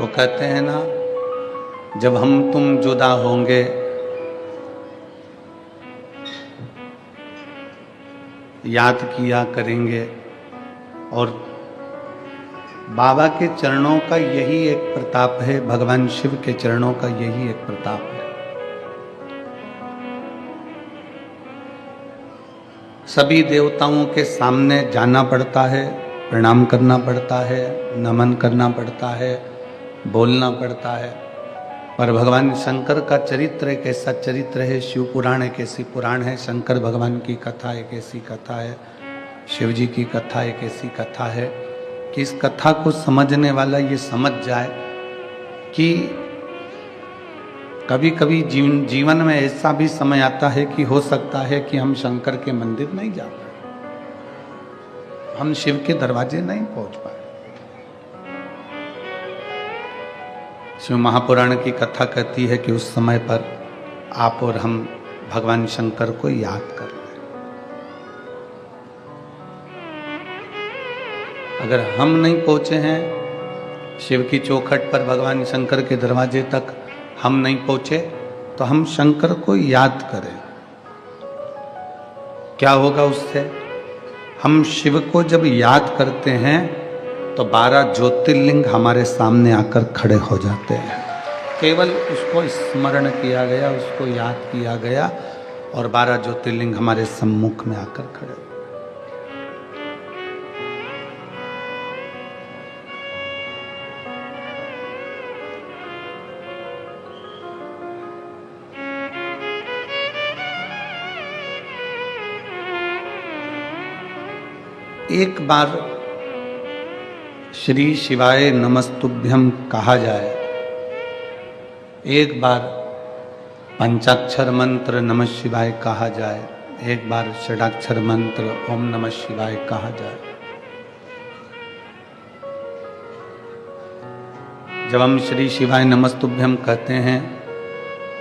वो कहते हैं ना, जब हम तुम जुदा होंगे याद किया करेंगे। और बाबा के चरणों का यही एक प्रताप है, भगवान शिव के चरणों का यही एक प्रताप है। सभी देवताओं के सामने जाना पड़ता है, प्रणाम करना पड़ता है, नमन करना पड़ता है, बोलना पड़ता है। पर भगवान शंकर का चरित्र एक ऐसा चरित्र है, शिव पुराण एक ऐसी पुराण है, शंकर भगवान की कथा एक ऐसी कथा है, शिव जी की कथा एक ऐसी कथा है कि इस कथा को समझने वाला ये समझ जाए कि कभी कभी जीवन में ऐसा भी समय आता है कि हो सकता है कि हम शंकर के मंदिर नहीं जा पाए, हम शिव के दरवाजे नहीं पहुंच पाए। शिव महापुराण की कथा कहती है कि उस समय पर आप और हम भगवान शंकर को याद कर लें। अगर हम नहीं पहुंचे हैं शिव की चौखट पर, भगवान शंकर के दरवाजे तक हम नहीं पहुंचे, तो हम शंकर को याद करें। क्या होगा उससे? हम शिव को जब याद करते हैं तो 12 ज्योतिर्लिंग हमारे सामने आकर खड़े हो जाते हैं। केवल उसको स्मरण किया गया, उसको याद किया गया और 12 ज्योतिर्लिंग हमारे सम्मुख में आकर खड़े हो। एक बार श्री शिवाय नमस्तुभ्यम कहा जाए, एक बार पंचाक्षर मंत्र नमः शिवाय कहा जाए, एक बार षडाक्षर मंत्र ओम नमः शिवाय कहा जाए। जब हम श्री शिवाय नमस्तुभ्यम कहते हैं,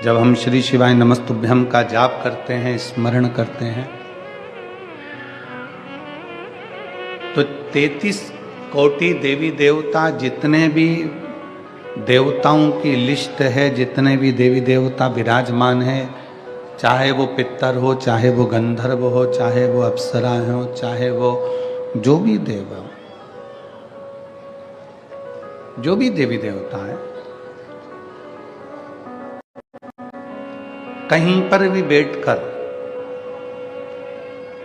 जब हम श्री शिवाय नमस्तुभ्यम का जाप करते हैं, स्मरण करते हैं, तो 33 कोटि देवी देवता, जितने भी देवताओं की लिस्ट है, जितने भी देवी देवता विराजमान हैं, चाहे वो पितर हो, चाहे वो गंधर्व हो, चाहे वो अप्सरा हो, चाहे वो जो भी देव हो, जो भी देवी देवता है, कहीं पर भी बैठकर,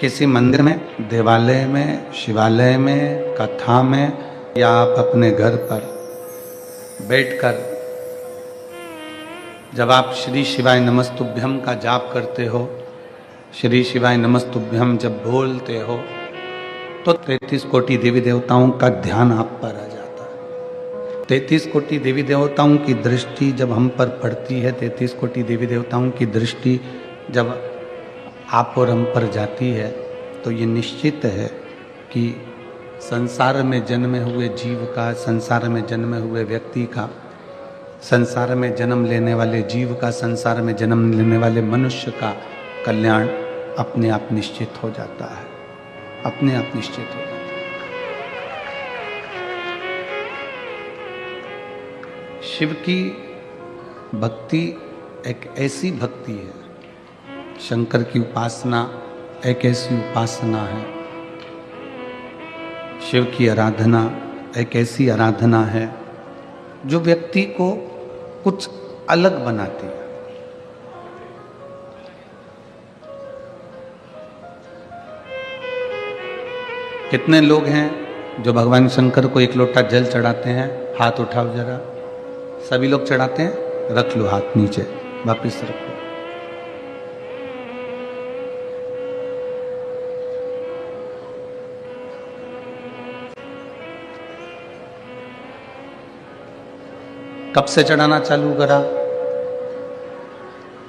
किसी मंदिर में, देवालय में, शिवालय में, कथा में, या आप अपने घर पर बैठकर जब आप श्री शिवाय नमस्तुभ्यम का जाप करते हो, श्री शिवाय नमस्तुभ्यम जब बोलते हो, तो 33 कोटि देवी देवताओं का ध्यान आप पर आ जाता है। 33 कोटि देवी देवताओं की दृष्टि जब हम पर पड़ती है, 33 कोटि देवी देवताओं की दृष्टि जब आप और हम पर जाती है, तो ये निश्चित है कि संसार में जन्मे हुए जीव का, संसार में जन्मे हुए व्यक्ति का, संसार में जन्म लेने वाले जीव का, संसार में जन्म लेने वाले मनुष्य का कल्याण अपने आप निश्चित हो जाता है, अपने आप निश्चित हो जाता है। शिव की भक्ति एक ऐसी भक्ति है, शंकर की उपासना एक ऐसी उपासना है, शिव की आराधना एक ऐसी आराधना है जो व्यक्ति को कुछ अलग बनाती है। कितने लोग हैं जो भगवान शंकर को एक लोटा जल चढ़ाते हैं? हाथ उठाओ जरा। सभी लोग चढ़ाते हैं? रख लो हाथ नीचे, वापिस रखो। कब से चढ़ाना चालू करा?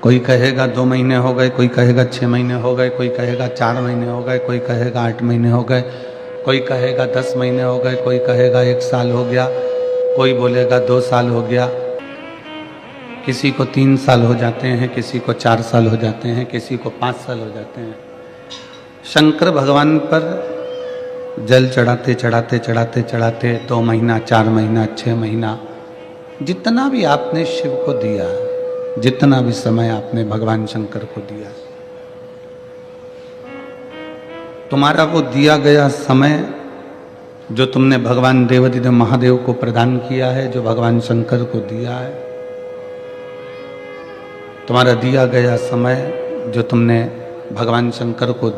कोई कहेगा 2 महीने हो गए, कोई कहेगा 6 महीने हो गए, कोई कहेगा 4 महीने हो गए, कोई कहेगा 8 महीने हो गए, कोई कहेगा 10 महीने हो गए, कोई कहेगा 1 साल हो गया, कोई बोलेगा 2 साल हो गया, किसी को 3 साल हो जाते हैं, किसी को 4 साल हो जाते हैं, किसी को 5 साल हो जाते हैं। शंकर भगवान पर जल चढ़ाते चढ़ाते चढ़ाते चढ़ाते 2 महीना, 4 महीना, 6 महीना, जितना भी आपने शिव को दिया, जितना भी समय आपने भगवान शंकर को दिया, तुम्हारा वो दिया गया समय जो तुमने भगवान देवाधिदेव महादेव को प्रदान किया है, जो भगवान शंकर को दिया है, तुम्हारा दिया गया समय जो तुमने भगवान शंकर को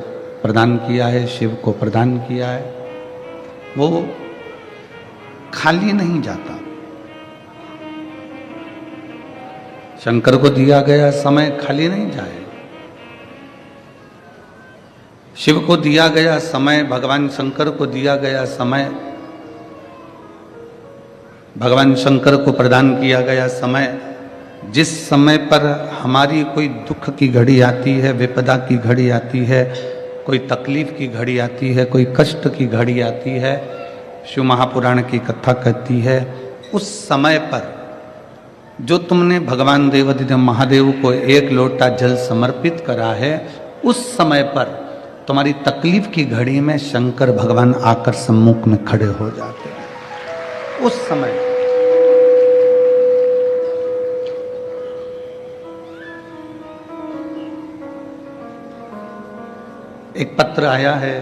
प्रदान किया है, शिव को प्रदान किया है, वो खाली नहीं जाता। शंकर को दिया गया समय खाली नहीं जाए। शिव को दिया गया समय, भगवान शंकर को दिया गया समय, भगवान शंकर को प्रदान किया गया समय, जिस समय पर हमारी कोई दुख की घड़ी आती है, विपदा की घड़ी आती है, कोई तकलीफ की घड़ी आती है, कोई कष्ट की घड़ी आती है, शिव महापुराण की कथा कहती है, उस समय पर जो तुमने भगवान देवाधिदेव महादेव को एक लोटा जल समर्पित करा है, उस समय पर तुम्हारी तकलीफ की घड़ी में शंकर भगवान आकर सम्मुख में खड़े हो जाते हैं। उस समय एक पत्र आया है,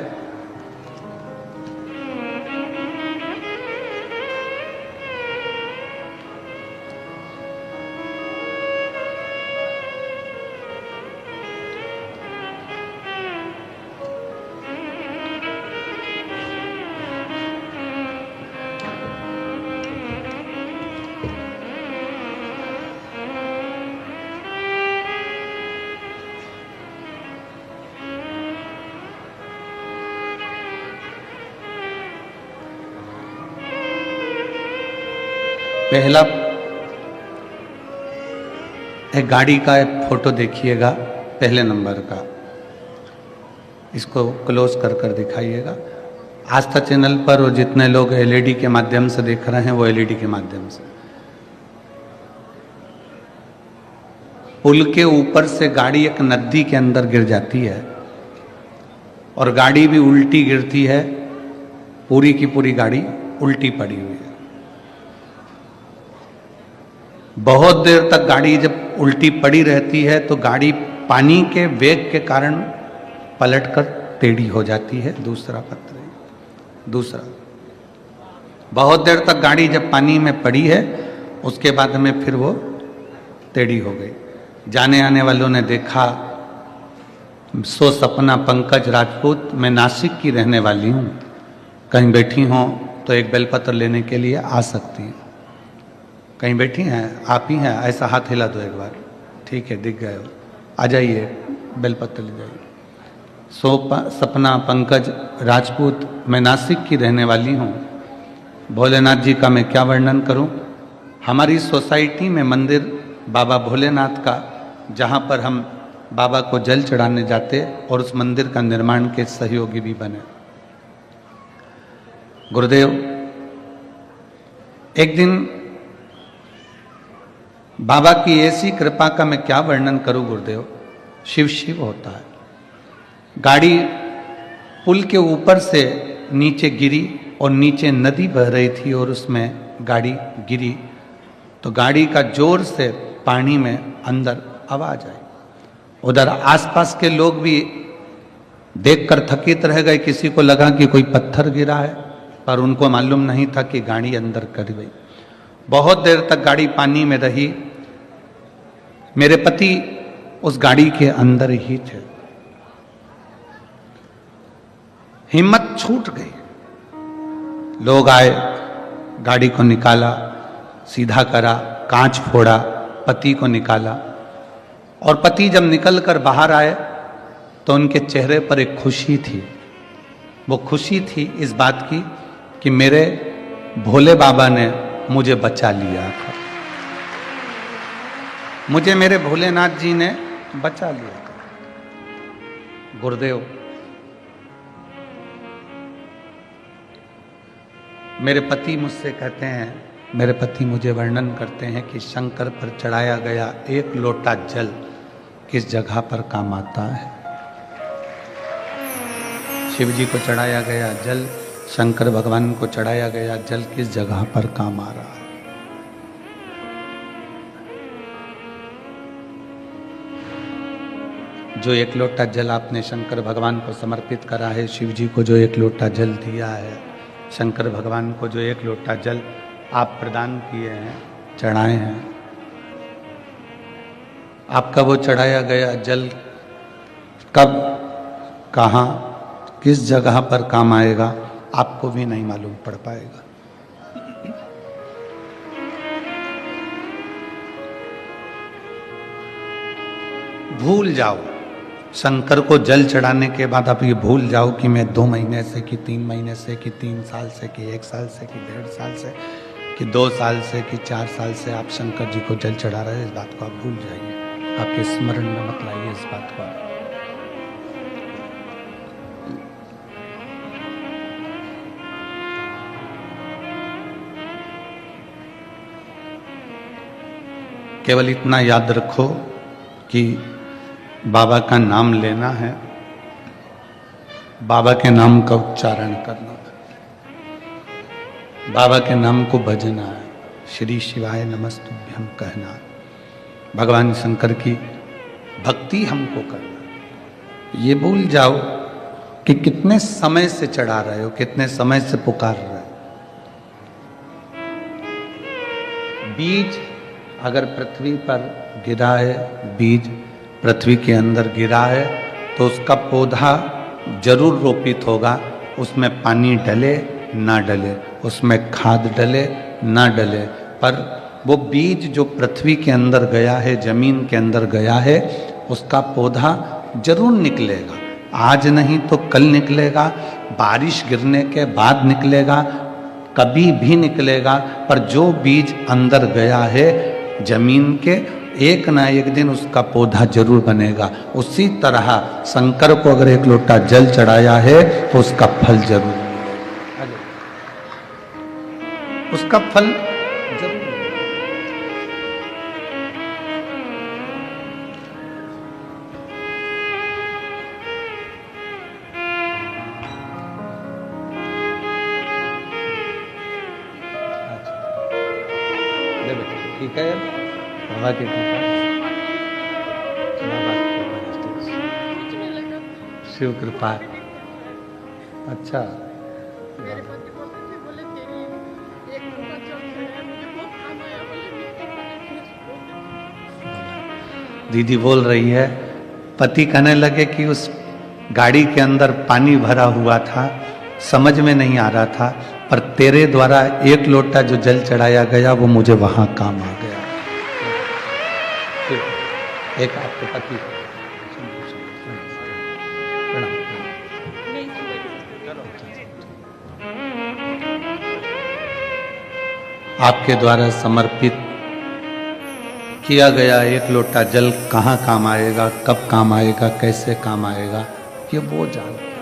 पहला एक गाड़ी का एक फोटो देखिएगा, पहले नंबर का, इसको क्लोज कर कर दिखाइएगा। आस्था चैनल पर और जितने लोग एलईडी के माध्यम से देख रहे हैं, वो एलईडी के माध्यम से। पुल के ऊपर से गाड़ी एक नदी के अंदर गिर जाती है और गाड़ी भी उल्टी गिरती है, पूरी की पूरी गाड़ी उल्टी पड़ी हुई है। बहुत देर तक गाड़ी जब उल्टी पड़ी रहती है तो गाड़ी पानी के वेग के कारण पलटकर टेढ़ी हो जाती है। दूसरा पत्र, दूसरा, बहुत देर तक गाड़ी जब पानी में पड़ी है, उसके बाद में फिर वो टेढ़ी हो गई। जाने आने वालों ने देखा, सो सपना पंकज राजपूत, मैं नासिक की रहने वाली हूँ, कहीं बैठी हों तो एक बेलपत्र लेने के लिए आ सकती हैं। कहीं बैठी हैं, आप ही हैं, ऐसा हाथ हिला दो एक बार, ठीक है, दिख गए हो, आ जाइए, बेलपत्र ले जाइए। सपना पंकज राजपूत, मैं नासिक की रहने वाली हूँ। भोलेनाथ जी का मैं क्या वर्णन करूँ। हमारी सोसाइटी में मंदिर बाबा भोलेनाथ का, जहाँ पर हम बाबा को जल चढ़ाने जाते और उस मंदिर का निर्माण के सहयोगी भी बने। गुरुदेव, एक दिन बाबा की ऐसी कृपा का मैं क्या वर्णन करूं गुरुदेव, शिव शिव होता है। गाड़ी पुल के ऊपर से नीचे गिरी और नीचे नदी बह रही थी और उसमें गाड़ी गिरी तो गाड़ी का जोर से पानी में अंदर आवाज आई। उधर आसपास के लोग भी देखकर थकित रह गए, किसी को लगा कि कोई पत्थर गिरा है, पर उनको मालूम नहीं था कि गाड़ी अंदर कर गई। बहुत देर तक गाड़ी पानी में रही। मेरे पति उस गाड़ी के अंदर ही थे। हिम्मत छूट गई। लोग आए, गाड़ी को निकाला, सीधा करा, कांच फोड़ा, पति को निकाला और पति जब निकलकर बाहर आए तो उनके चेहरे पर एक खुशी थी। वो खुशी थी इस बात की कि मेरे भोले बाबा ने मुझे बचा लिया था, मुझे मेरे भोलेनाथ जी ने बचा लिया था। गुरुदेव, मेरे पति मुझसे कहते हैं, मेरे पति मुझे वर्णन करते हैं कि शंकर पर चढ़ाया गया एक लोटा जल किस जगह पर काम आता है। शिव जी को चढ़ाया गया जल, शंकर भगवान को चढ़ाया गया जल किस जगह पर काम आ रहा है। जो एक लोटा जल आपने शंकर भगवान को समर्पित करा है, शिव जी को जो एक लोटा जल दिया है, शंकर भगवान को जो एक लोटा जल आप प्रदान किए हैं, चढ़ाए हैं, आपका वो चढ़ाया गया जल कब, कहाँ, किस जगह पर काम आएगा आपको भी नहीं मालूम पड़ पाएगा। भूल जाओ, शंकर को जल चढ़ाने के बाद आप ये भूल जाओ कि मैं 2 महीने से कि 3 महीने से कि 3 साल से कि 1 साल से कि 1.5 साल से कि 2 साल से कि 4 साल से आप शंकर जी को जल चढ़ा रहे हैं। इस बात को आप भूल जाइए, आपके स्मरण में मत लाइए इस बात को। केवल इतना याद रखो कि बाबा का नाम लेना है, बाबा के नाम का उच्चारण करना है, बाबा के नाम को भजना है, श्री शिवाय नमस्तुभ्यम कहना है, भगवान शंकर की भक्ति हमको करना है। ये भूल जाओ कि कितने समय से चढ़ा रहे हो, कितने समय से पुकार रहे हो। बीज अगर पृथ्वी पर गिरा है, बीज पृथ्वी के अंदर गिरा है तो उसका पौधा जरूर रोपित होगा, उसमें पानी डले ना डले, उसमें खाद डले ना डले, पर वो बीज जो पृथ्वी के अंदर गया है, जमीन के अंदर गया है, उसका पौधा जरूर निकलेगा। आज नहीं तो कल निकलेगा, बारिश गिरने के बाद निकलेगा, कभी भी निकलेगा, पर जो बीज अंदर गया है जमीन के, एक ना एक दिन उसका पौधा जरूर बनेगा। उसी तरह शंकर को अगर एक लोटा जल चढ़ाया है तो उसका फल जरूर मिलेगा, उसका फल जरूर मिलेगा। ठीक है, बाबा की कृपा, शिव कृपा। अच्छा, दीदी बोल रही है, पति कहने लगे कि उस गाड़ी के अंदर पानी भरा हुआ था, समझ में नहीं आ रहा था, पर तेरे द्वारा एक लोटा जो जल चढ़ाया गया वो मुझे वहां काम आ गया। एक आपके पति आपके द्वारा समर्पित किया गया एक लोटा जल कहाँ काम आएगा, कब काम आएगा, कैसे काम आएगा, ये वो जानता है।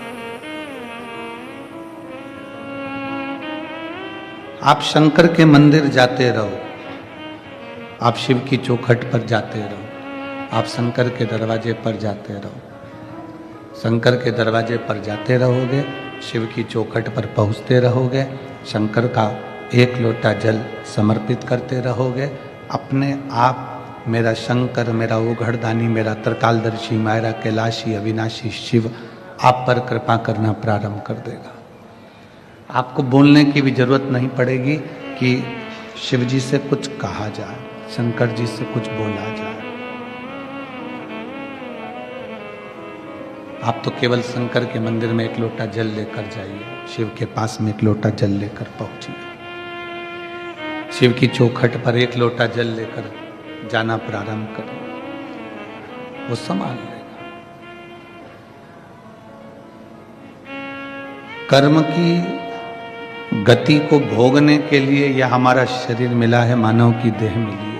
आप शंकर के मंदिर जाते रहो, आप शिव की चौखट पर जाते रहो, आप शंकर के दरवाजे पर जाते रहो, शंकर के दरवाजे पर जाते रहोगे, शिव की चौखट पर पहुंचते रहोगे, शंकर का एक लोटा जल समर्पित करते रहोगे, अपने आप मेरा शंकर, मेरा उघड़दानी, मेरा त्रिकालदर्शी, मेरा कैलाशी अविनाशी शिव आप पर कृपा करना प्रारंभ कर देगा। आपको बोलने की भी जरूरत नहीं पड़ेगी कि शिव जी से कुछ कहा जाए, शंकर जी से कुछ बोला जाए। आप तो केवल शंकर के मंदिर में एक लोटा जल लेकर जाइए, शिव के पास में एक लोटा जल लेकर पहुंचिए, शिव की चौखट पर एक लोटा जल लेकर जाना प्रारंभ करें, वो संभाल लेगा। कर्म की गति को भोगने के लिए यह हमारा शरीर मिला है, मानव की देह मिली है।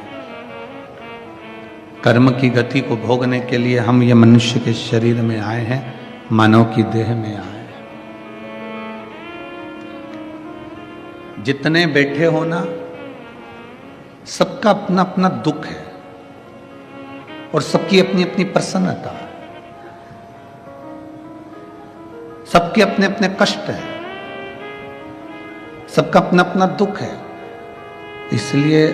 कर्म की गति को भोगने के लिए हम ये मनुष्य के शरीर में आए हैं, मानव की देह में आए हैं। जितने बैठे हो ना, सबका अपना अपना दुख है और सबकी अपनी अपनी प्रसन्नता है, सबके अपने अपने कष्ट हैं, सबका अपना अपना दुख है। इसलिए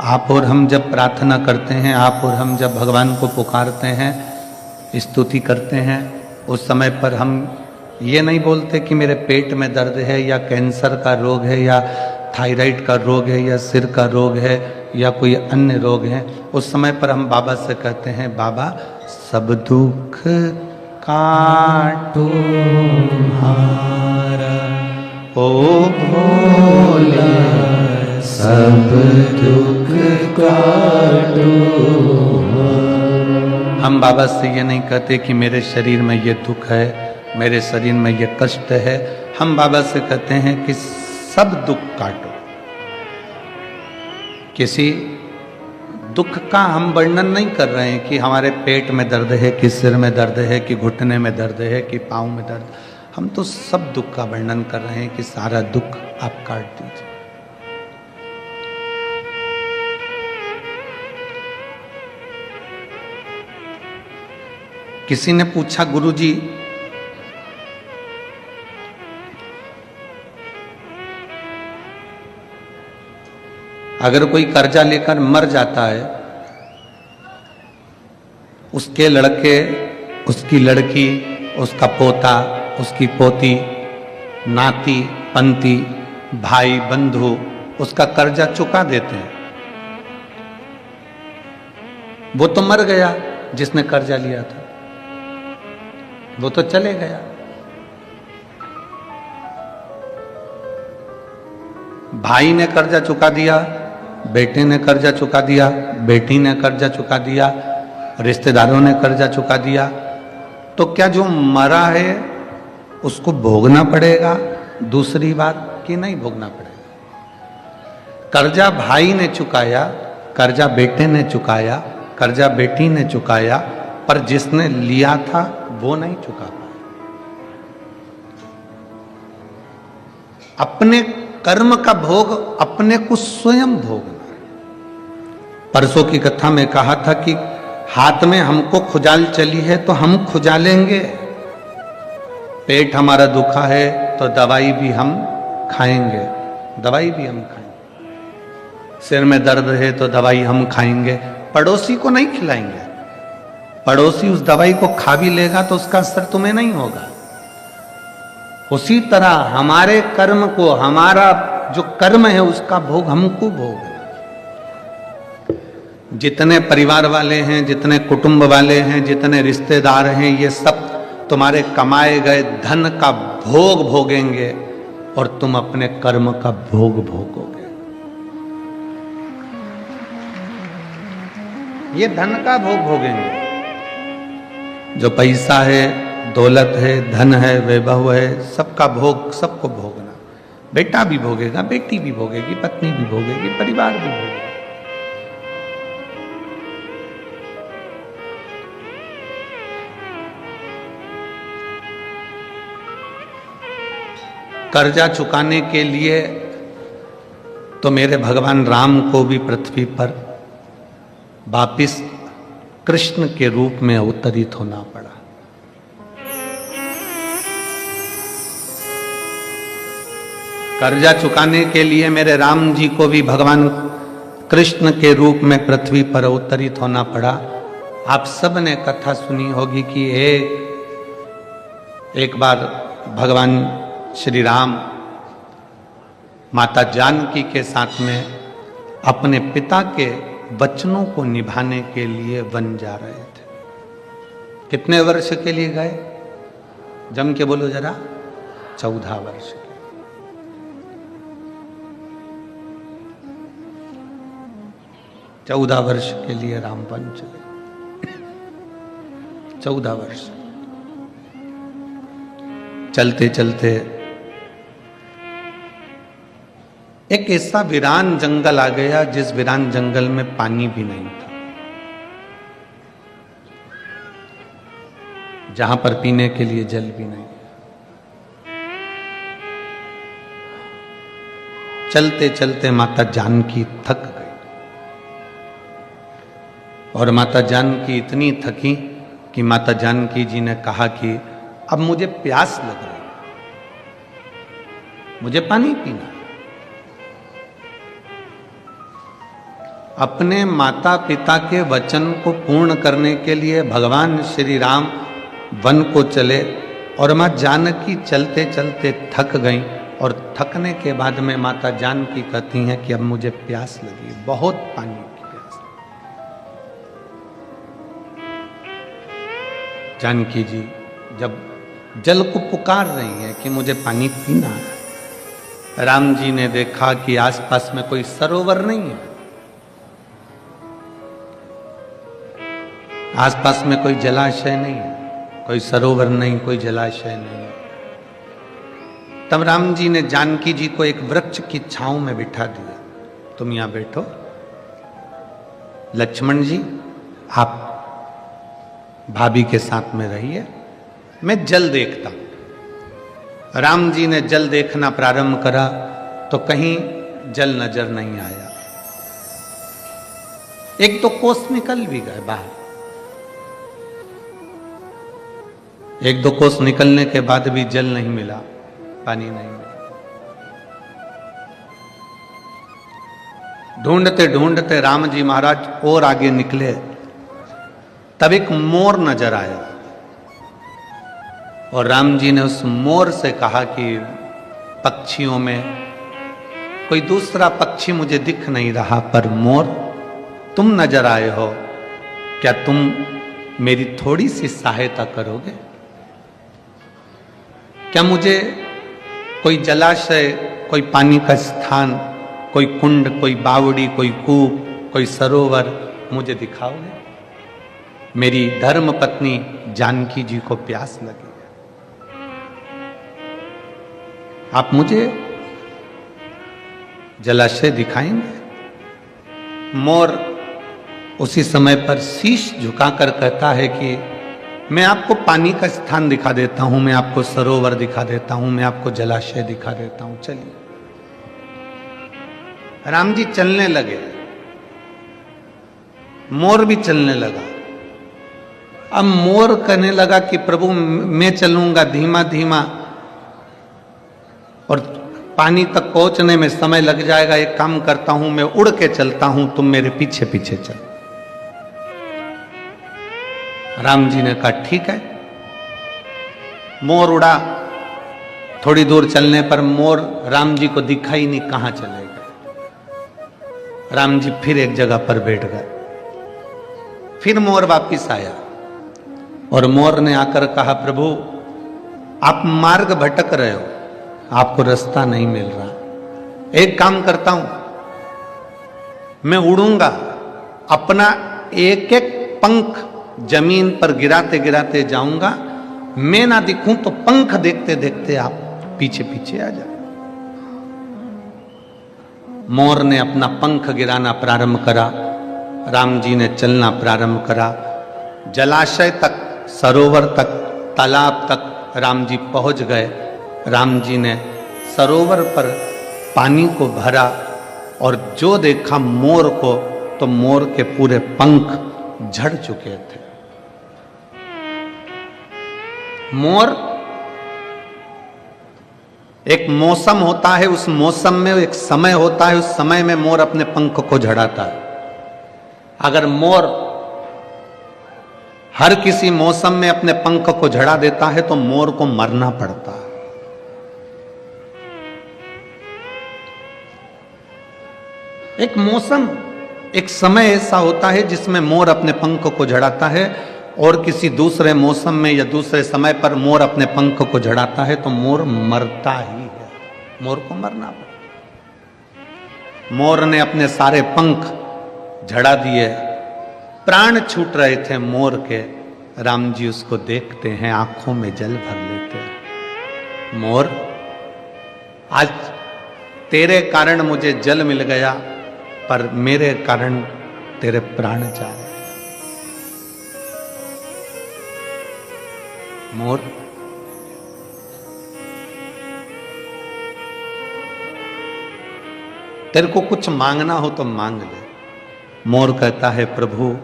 आप और हम जब प्रार्थना करते हैं, आप और हम जब भगवान को पुकारते हैं, स्तुति करते हैं, उस समय पर हम ये नहीं बोलते कि मेरे पेट में दर्द है या कैंसर का रोग है या थायराइड का रोग है या सिर का रोग है या कोई अन्य रोग है। उस समय पर हम बाबा से कहते हैं, बाबा सब दुख काटो हारा, ओ भोला सब दुख काटो। हम बाबा से ये नहीं कहते कि मेरे शरीर में ये दुख है, मेरे शरीर में ये कष्ट है। हम बाबा से कहते हैं कि सब दुख काटो। किसी दुख का हम वर्णन नहीं कर रहे हैं कि हमारे पेट में दर्द है, कि सिर में दर्द है, कि घुटने में दर्द है, कि पाँव में दर्द। हम तो सब दुख का वर्णन कर रहे हैं कि सारा दुख आप काट दीजिए। किसी ने पूछा, गुरुजी अगर कोई कर्जा लेकर मर जाता है, उसके लड़के, उसकी लड़की, उसका पोता, उसकी पोती, नाती पंती, भाई बंधु उसका कर्जा चुका देते हैं। वो तो मर गया जिसने कर्जा लिया था, वो तो चले गया। भाई ने कर्जा चुका दिया, बेटे ने कर्जा चुका दिया, बेटी ने कर्जा चुका दिया, रिश्तेदारों ने कर्जा चुका दिया। तो क्या जो मरा है उसको भोगना पड़ेगा दूसरी बात, कि नहीं भोगना पड़ेगा? कर्जा भाई ने चुकाया, कर्जा बेटे ने चुकाया, कर्जा बेटी ने चुकाया, पर जिसने लिया था वो नहीं चुका पाया। अपने कर्म का भोग अपने को स्वयं भोगना। परसों की कथा में कहा था कि हाथ में हमको खुजाल चली है तो हम खुजालेंगे। पेट हमारा दुखा है तो दवाई भी हम खाएंगे, दवाई भी हम खाएंगे। सिर में दर्द है तो दवाई हम खाएंगे, पड़ोसी को नहीं खिलाएंगे। पड़ोसी उस दवाई को खा भी लेगा तो उसका असर तुम्हें नहीं होगा। उसी तरह हमारे कर्म को, हमारा जो कर्म है उसका भोग हमको भोगना। जितने परिवार वाले हैं, जितने कुटुंब वाले हैं, जितने रिश्तेदार हैं, ये सब तुम्हारे कमाए गए धन का भोग भोगेंगे और तुम अपने कर्म का भोग भोगोगे। ये धन का भोग भोगेंगे। जो पैसा है, दौलत है, धन है, वैभव है, सबका भोग सबको भोगना। बेटा भी भोगेगा, बेटी भी भोगेगी, पत्नी भी भोगेगी, परिवार भी भोगेगा। कर्जा चुकाने के लिए तो मेरे भगवान राम को भी पृथ्वी पर वापिस कृष्ण के रूप में अवतरित होना पड़ा। कर्जा चुकाने के लिए मेरे राम जी को भी भगवान कृष्ण के रूप में पृथ्वी पर अवतरित होना पड़ा। आप सब ने कथा सुनी होगी कि एक बार भगवान श्री राम माता जानकी के साथ में अपने पिता के वचनों को निभाने के लिए वन जा रहे थे। कितने वर्ष के लिए गए? जम के बोलो जरा। 14 वर्ष के। 14 वर्ष के लिए राम वन चले। 14 वर्ष चलते चलते एक ऐसा वीरान जंगल आ गया जिस वीरान जंगल में पानी भी नहीं था, जहां पर पीने के लिए जल भी नहीं। चलते चलते माता जानकी थक गई और माता जानकी इतनी थकी कि माता जानकी जी ने कहा कि अब मुझे प्यास लग रही है, मुझे पानी पीना है। अपने माता पिता के वचन को पूर्ण करने के लिए भगवान श्री राम वन को चले और माँ जानकी चलते चलते थक गईं और थकने के बाद में माता जानकी कहती हैं कि अब मुझे प्यास लगी, बहुत पानी की प्यास। जानकी जी जब जल को पुकार रही हैं कि मुझे पानी पीना है, राम जी ने देखा कि आसपास में कोई सरोवर नहीं है, आसपास में कोई जलाशय नहीं है, कोई सरोवर नहीं, कोई जलाशय नहीं। तब राम जी ने जानकी जी को एक वृक्ष की छांव में बिठा दिया, तुम यहां बैठो, लक्ष्मण जी आप भाभी के साथ में रहिए, मैं जल देखता हूं। राम जी ने जल देखना प्रारंभ करा तो कहीं जल नजर नहीं आया। एक तो कोस निकल भी गए बाहर, एक दो कोस निकलने के बाद भी जल नहीं मिला, पानी नहीं मिला। ढूंढते ढूंढते राम जी महाराज और आगे निकले, तब एक मोर नजर आया और राम जी ने उस मोर से कहा कि पक्षियों में कोई दूसरा पक्षी मुझे दिख नहीं रहा, पर मोर तुम नजर आए हो, क्या तुम मेरी थोड़ी सी सहायता करोगे? क्या मुझे कोई जलाशय, कोई पानी का स्थान, कोई कुंड, कोई बावड़ी, कोई कूप, कोई सरोवर मुझे दिखाओगे? मेरी धर्म पत्नी जानकी जी को प्यास लगी है, आप मुझे जलाशय दिखाएंगे? मोर उसी समय पर शीश झुकाकर कहता है कि मैं आपको पानी का स्थान दिखा देता हूं, मैं आपको सरोवर दिखा देता हूं, मैं आपको जलाशय दिखा देता हूं, चलिए। राम जी चलने लगे, मोर भी चलने लगा। अब मोर कहने लगा कि प्रभु मैं चलूंगा धीमा धीमा और पानी तक पहुंचने में समय लग जाएगा, एक काम करता हूं मैं उड़ के चलता हूं, तुम मेरे पीछे पीछे चल। राम जी ने कहा ठीक है। मोर उड़ा, थोड़ी दूर चलने पर मोर राम जी को दिखा ही नहीं, कहां चले गए। राम जी फिर एक जगह पर बैठ गए, फिर मोर वापिस आया और मोर ने आकर कहा प्रभु आप मार्ग भटक रहे हो, आपको रास्ता नहीं मिल रहा, एक काम करता हूं मैं उड़ूंगा, अपना एक एक पंख जमीन पर गिराते गिराते जाऊंगा, मैं ना दिखूं तो पंख देखते देखते आप पीछे पीछे आ जाए। मोर ने अपना पंख गिराना प्रारंभ करा, राम जी ने चलना प्रारंभ करा, जलाशय तक, सरोवर तक, तालाब तक राम जी पहुंच गए। राम जी ने सरोवर पर पानी को भरा और जो देखा मोर को, तो मोर के पूरे पंख झड़ चुके थे। मोर एक मौसम होता है, उस मौसम में एक समय होता है, उस समय में मोर अपने पंख को झड़ाता है। अगर मोर हर किसी मौसम में अपने पंख को झड़ा देता है तो मोर को मरना पड़ता है। एक मौसम, एक समय ऐसा होता है जिसमें मोर अपने पंख को झड़ाता है, और किसी दूसरे मौसम में या दूसरे समय पर मोर अपने पंख को झड़ाता है तो मोर मरता ही है, मोर को मरना पड़ता। मोर ने अपने सारे पंख झड़ा दिए, प्राण छूट रहे थे मोर के। राम जी उसको देखते हैं, आंखों में जल भर लेते हैं। मोर आज तेरे कारण मुझे जल मिल गया, पर मेरे कारण तेरे प्राण जा रहे। मोर तेरे को कुछ मांगना हो तो मांग ले। मोर कहता है प्रभु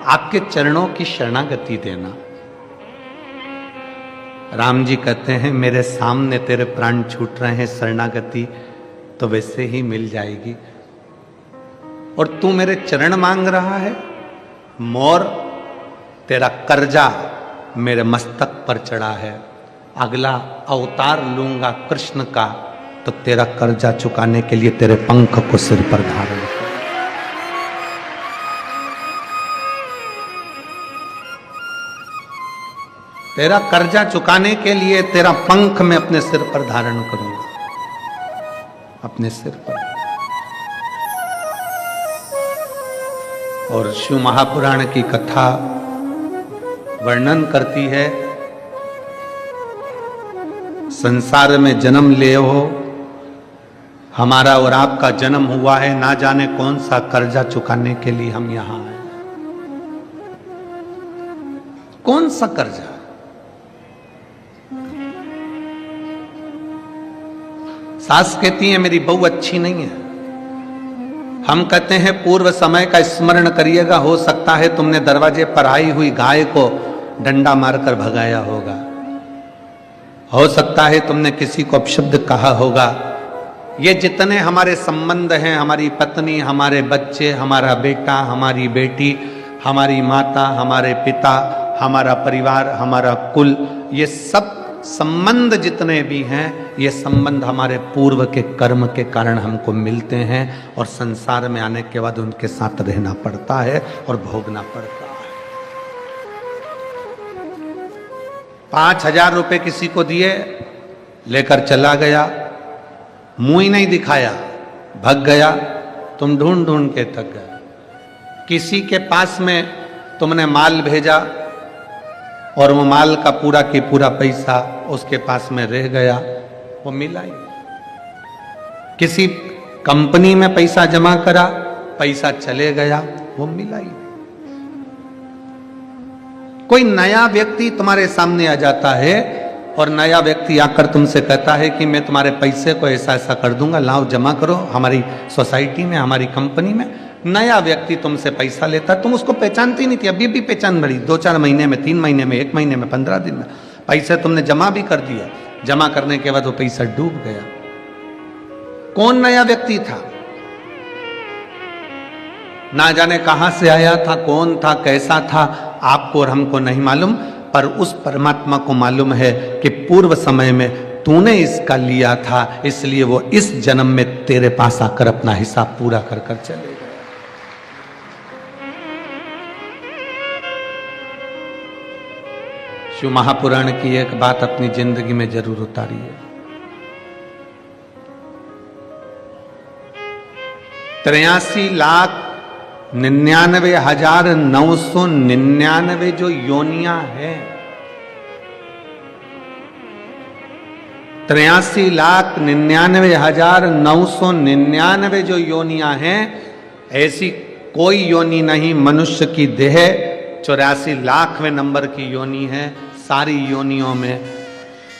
आपके चरणों की शरणागति देना। राम जी कहते हैं मेरे सामने तेरे प्राण छूट रहे हैं, शरणागति तो वैसे ही मिल जाएगी। और तू मेरे चरण मांग रहा है। मोर, तेरा कर्जा मेरे मस्तक पर चढ़ा है, अगला अवतार लूंगा कृष्ण का तो तेरा कर्जा चुकाने के लिए तेरे पंख को सिर पर धारण कर। तेरा कर्जा चुकाने के लिए तेरा पंख मैं अपने सिर पर धारण करूंगा, अपने सिर पर। और शिव महापुराण की कथा वर्णन करती है, संसार में जन्म ले हो, हमारा और आपका जन्म हुआ है, ना जाने कौन सा कर्जा चुकाने के लिए हम यहां आए। कौन सा कर्जा? सास कहती है मेरी बहू अच्छी नहीं है, हम कहते हैं पूर्व समय का स्मरण करिएगा, हो सकता है तुमने दरवाजे पर आई हुई गाय को डंडा मारकर भगाया होगा, हो सकता है तुमने किसी को अपशब्द कहा होगा। ये जितने हमारे संबंध हैं, हमारी पत्नी, हमारे बच्चे, हमारा बेटा, हमारी बेटी, हमारी माता, हमारे पिता, हमारा परिवार, हमारा कुल, ये सब संबंध जितने भी हैं, ये संबंध हमारे पूर्व के कर्म के कारण हमको मिलते हैं और संसार में आने के बाद उनके साथ रहना पड़ता है और भोगना पड़ता है। 5,000 रुपए किसी को दिए, लेकर चला गया, मुंह ही नहीं दिखाया, भग गया, तुम ढूंढ ढूंढ के थक गए। किसी के पास में तुमने माल भेजा और वो माल का पूरा के पूरा पैसा उसके पास में रह गया, वो मिला ही। किसी कंपनी में पैसा जमा करा, पैसा चले गया, वो मिला ही। कोई नया व्यक्ति तुम्हारे सामने आ जाता है और नया व्यक्ति आकर तुमसे कहता है कि मैं तुम्हारे पैसे को ऐसा ऐसा कर दूंगा, लाओ जमा करो हमारी सोसाइटी में, हमारी कंपनी में। नया व्यक्ति तुमसे पैसा लेता, तुम उसको पहचानती नहीं थी, अभी भी पहचान बड़ी, 2-4 महीने में, 3 महीने में, 1 महीने में, 15 दिन में पैसे तुमने जमा भी कर दिया। जमा करने के बाद वो पैसा डूब गया। कौन नया व्यक्ति था? ना जाने कहां से आया था, कौन था, कैसा था, आपको और हमको नहीं मालूम, पर उस परमात्मा को मालूम है कि पूर्व समय में तूने इसका लिया था, इसलिए वो इस जन्म में तेरे पास आकर अपना हिसाब पूरा कर कर चले गए। शिव महापुराण की एक बात अपनी जिंदगी में जरूर उतारिए। 83,99,999 जो योनियां हैं, 83,99,999 जो योनियां हैं, ऐसी कोई योनि नहीं मनुष्य की देह 84 लाखवें नंबर की योनि है। सारी योनियों में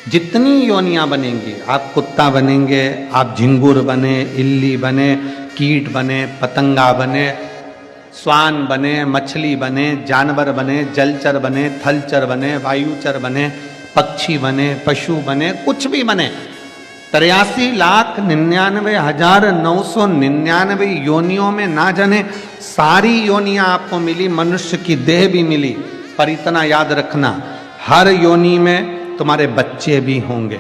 जितनी योनियां बनेंगी, आप कुत्ता बनेंगे, आप झिंगुर बने, इल्ली बने, कीट बने, पतंगा बने, स्वान बने, मछली बने, जानवर बने, जलचर बने, थलचर बने, वायुचर बने, पक्षी बने, पशु बने, कुछ भी बने, 83,99,999 योनियों में ना जाने सारी योनियां आपको मिली, मनुष्य की देह भी मिली। पर इतना याद रखना, हर योनि में तुम्हारे बच्चे भी होंगे,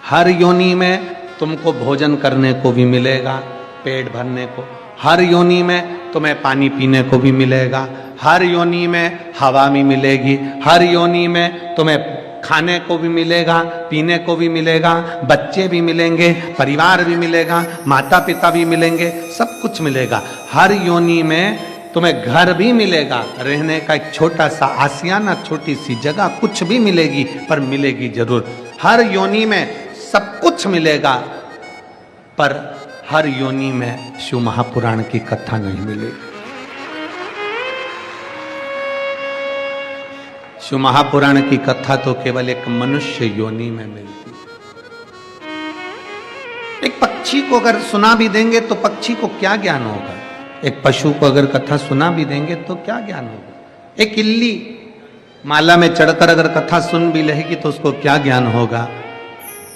हर योनि में तुमको भोजन करने को भी मिलेगा, पेट भरने को, हर योनि में तुम्हें पानी पीने को भी मिलेगा, हर योनि में हवा भी मिलेगी, हर योनि में तुम्हें खाने को भी मिलेगा, पीने को भी मिलेगा, बच्चे भी मिलेंगे, परिवार भी मिलेगा, माता पिता भी मिलेंगे, सब कुछ मिलेगा। हर योनि में तुम्हें घर भी मिलेगा, रहने का एक छोटा सा आसियाना, छोटी सी जगह, कुछ भी मिलेगी, पर मिलेगी जरूर। हर योनि में सब कुछ मिलेगा, पर हर योनि में शिव महापुराण की कथा नहीं मिलेगी। शिव महापुराण की कथा तो केवल एक मनुष्य योनि में मिलती है। एक पक्षी को अगर सुना भी देंगे तो पक्षी को क्या ज्ञान होगा? एक पशु को अगर कथा सुना भी देंगे तो क्या ज्ञान होगा? एक इल्ली माला में चढ़कर अगर कथा सुन भी लेगी तो उसको क्या ज्ञान होगा?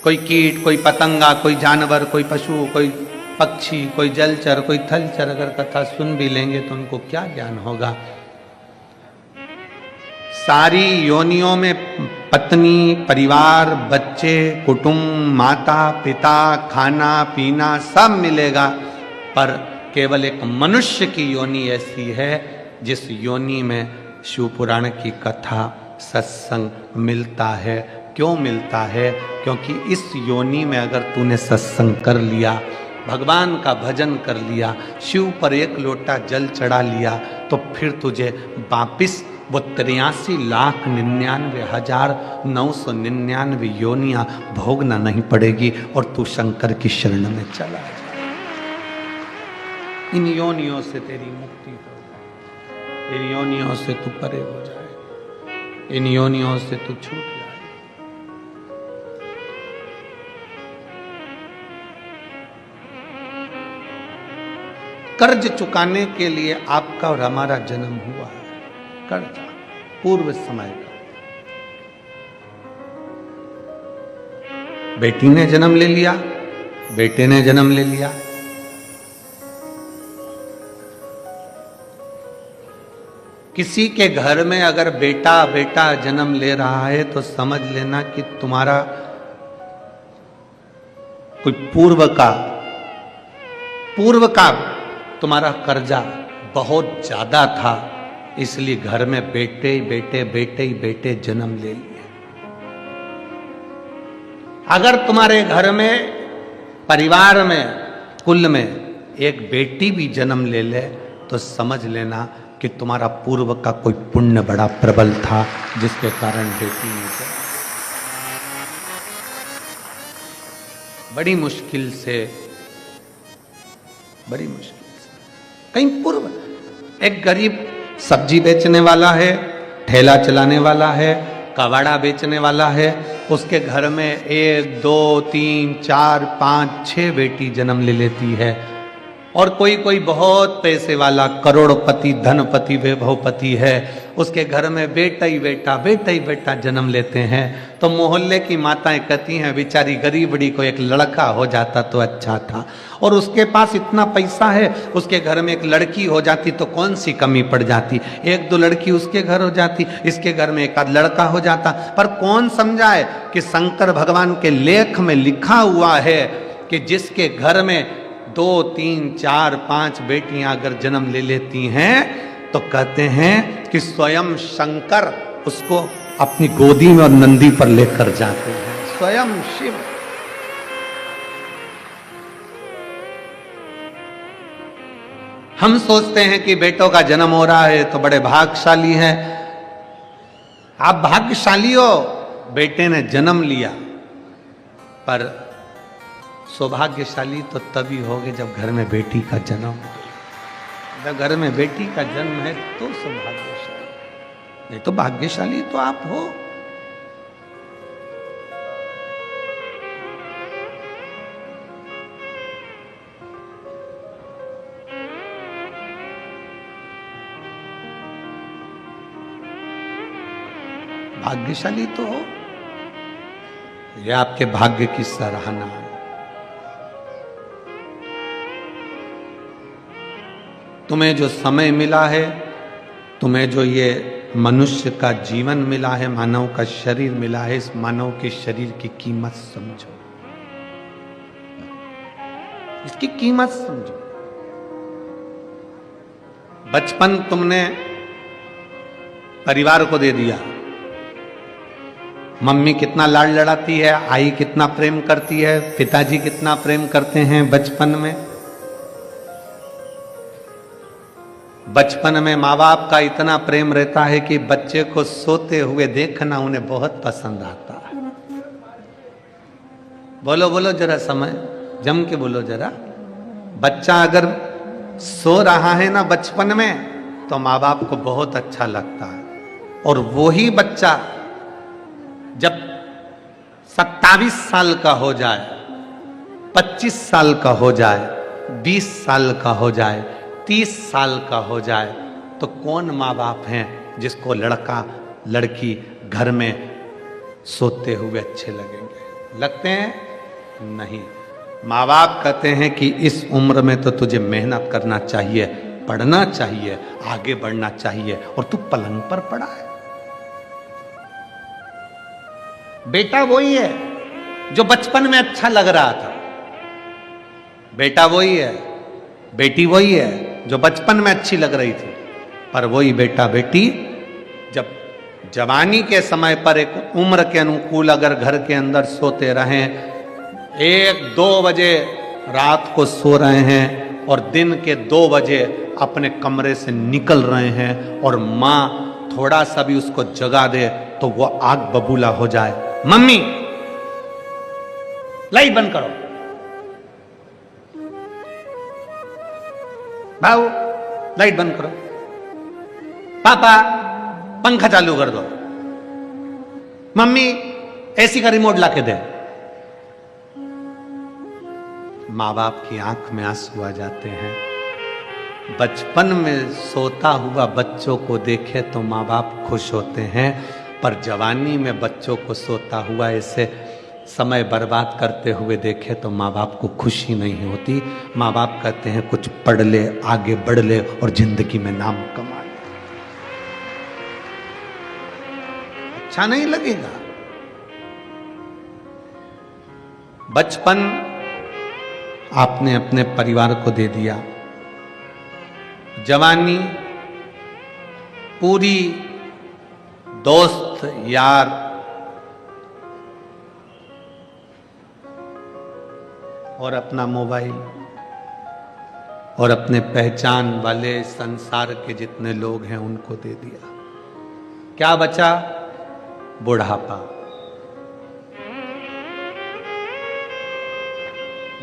कोई कीट, कोई पतंगा, कोई जानवर, कोई पशु, कोई पक्षी, कोई जलचर, कोई थलचर अगर कथा सुन भी लेंगे तो उनको क्या ज्ञान होगा। सारी योनियों में पत्नी, परिवार, बच्चे, कुटुंब, माता पिता, खाना पीना सब मिलेगा, पर केवल एक मनुष्य की योनि ऐसी है जिस योनि में शिव पुराण की कथा सत्संग मिलता है। क्यों मिलता है? क्योंकि इस योनि में अगर तूने सत्संग कर लिया, भगवान का भजन कर लिया, शिव पर एक लोटा जल चढ़ा लिया, तो फिर तुझे वापिस वो 83,99,999 योनियां भोगना नहीं पड़ेगी और तू शंकर की शरण में चला जाए। इन योनियों से तेरी मुक्ति हो जाए, इन योनियों से तू परे हो जाए, इन योनियों से तू छूट जाए। कर्ज चुकाने के लिए आपका और हमारा जन्म हुआ है, कर्ज पूर्व समय का। बेटी ने जन्म ले लिया, बेटे ने जन्म ले लिया, किसी के घर में अगर बेटा बेटा जन्म ले रहा है तो समझ लेना कि तुम्हारा कोई पूर्व का तुम्हारा कर्जा बहुत ज्यादा था, इसलिए घर में बेटे ही बेटे जन्म ले लिए। अगर तुम्हारे घर में, परिवार में, कुल में एक बेटी भी जन्म ले ले तो समझ लेना कि तुम्हारा पूर्व का कोई पुण्य बड़ा प्रबल था जिसके कारण बेटी ने जन्म। बड़ी मुश्किल से कहीं पूर्व, एक गरीब सब्जी बेचने वाला है, ठेला चलाने वाला है, कबाड़ा बेचने वाला है, उसके घर में 1 2 3 4 5 6 बेटी जन्म ले लेती है। और कोई बहुत पैसे वाला करोड़पति, धनपति, वैभवपति है, उसके घर में बेटा ही बेटा जन्म लेते हैं। तो मोहल्ले की माताएं कहती हैं बेचारी गरीबड़ी को एक लड़का हो जाता तो अच्छा था, और उसके पास इतना पैसा है, उसके घर में एक लड़की हो जाती तो कौन सी कमी पड़ जाती, 1 2 लड़की उसके घर हो जाती, इसके घर में एक आध लड़का हो जाता। पर कौन समझाए कि शंकर भगवान के लेख में लिखा हुआ है कि जिसके घर में 2 3 4 5 बेटियां अगर जन्म ले लेती हैं तो कहते हैं कि स्वयं शंकर उसको अपनी गोदी में और नंदी पर लेकर जाते हैं, स्वयं शिव। हम सोचते हैं कि बेटों का जन्म हो रहा है तो बड़े भाग्यशाली हैं। आप भाग्यशाली हो, बेटे ने जन्म लिया, पर सौभाग्यशाली तो तभी होगे जब घर में बेटी का जन्म हो। जब घर में बेटी का जन्म है तो सौभाग्यशाली, नहीं तो भाग्यशाली तो आप हो। भाग्यशाली तो हो, ये आपके भाग्य की सराहना है। तुम्हें जो समय मिला है, तुम्हें जो ये मनुष्य का जीवन मिला है, मानव का शरीर मिला है, इस मानव के शरीर की कीमत समझो, इसकी कीमत समझो। बचपन तुमने परिवार को दे दिया, मम्मी कितना लाड लड़ाती है, आई कितना प्रेम करती है, पिताजी कितना प्रेम करते हैं बचपन में। बचपन में माँ बाप का इतना प्रेम रहता है कि बच्चे को सोते हुए देखना उन्हें बहुत पसंद आता है। बोलो जरा, समय जम के बोलो जरा। बच्चा अगर सो रहा है ना बचपन में तो माँ बाप को बहुत अच्छा लगता है, और वही बच्चा जब 27 साल का हो जाए, 25 साल का हो जाए, 20 साल का हो जाए, 30 साल का हो जाए, तो कौन माँ बाप हैं जिसको लड़का लड़की घर में सोते हुए अच्छे लगेंगे? लगते हैं? नहीं। माँ बाप कहते हैं कि इस उम्र में तो तुझे मेहनत करना चाहिए, पढ़ना चाहिए, आगे बढ़ना चाहिए, और तू पलंग पर पड़ा है। बेटा वही है जो बचपन में अच्छा लग रहा था, बेटा वही है, बेटी वही है जो बचपन में अच्छी लग रही थी, पर वही बेटा बेटी जब जवानी के समय पर एक उम्र के अनुकूल अगर घर के अंदर सोते रहें, 1-2 बजे रात को सो रहे हैं और दिन के 2 बजे अपने कमरे से निकल रहे हैं, और माँ थोड़ा सा भी उसको जगा दे तो वो आग बबूला हो जाए, मम्मी लाइट बंद करो, भाऊ लाइट बंद करो, पापा पंखा चालू कर दो, मम्मी एसी का रिमोट लाके दे। माँ बाप की आंख में आंसू आ जाते हैं। बचपन में सोता हुआ बच्चों को देखे तो माँ बाप खुश होते हैं, पर जवानी में बच्चों को सोता हुआ ऐसे समय बर्बाद करते हुए देखे तो माँ बाप को खुशी नहीं होती। माँ बाप कहते हैं कुछ पढ़ ले, आगे बढ़ ले और जिंदगी में नाम कमा ले। अच्छा नहीं लगेगा? बचपन आपने अपने परिवार को दे दिया, जवानी पूरी दोस्त यार और अपना मोबाइल और अपने पहचान वाले संसार के जितने लोग हैं उनको दे दिया। क्या बचा? बुढ़ापा।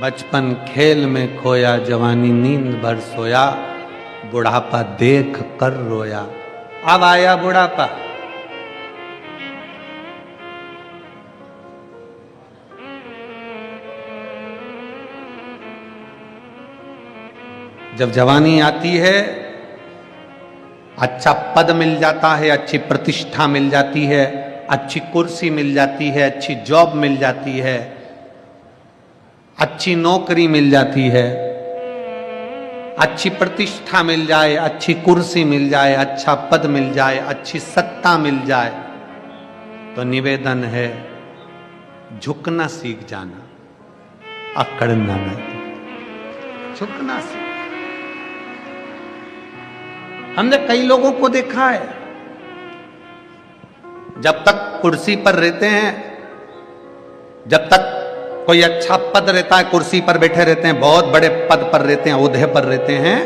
बचपन खेल में खोया, जवानी नींद भर सोया, बुढ़ापा देख कर रोया। अब आया बुढ़ापा। जब जवानी आती है, अच्छा पद मिल जाता है, अच्छी प्रतिष्ठा मिल जाती है, अच्छी कुर्सी मिल जाती है, अच्छी जॉब मिल जाती है, अच्छी नौकरी मिल जाती है, अच्छी प्रतिष्ठा मिल जाए, अच्छी कुर्सी मिल जाए, अच्छा पद मिल जाए, अच्छी सत्ता मिल जाए, तो निवेदन है झुकना सीख जाना, अकड़ना नहीं। झुकना सीख। हमने कई लोगों को देखा है, जब तक कुर्सी पर रहते हैं, जब तक कोई अच्छा पद रहता है, कुर्सी पर बैठे रहते हैं, बहुत बड़े पद पर रहते हैं, ओहदे पर रहते हैं,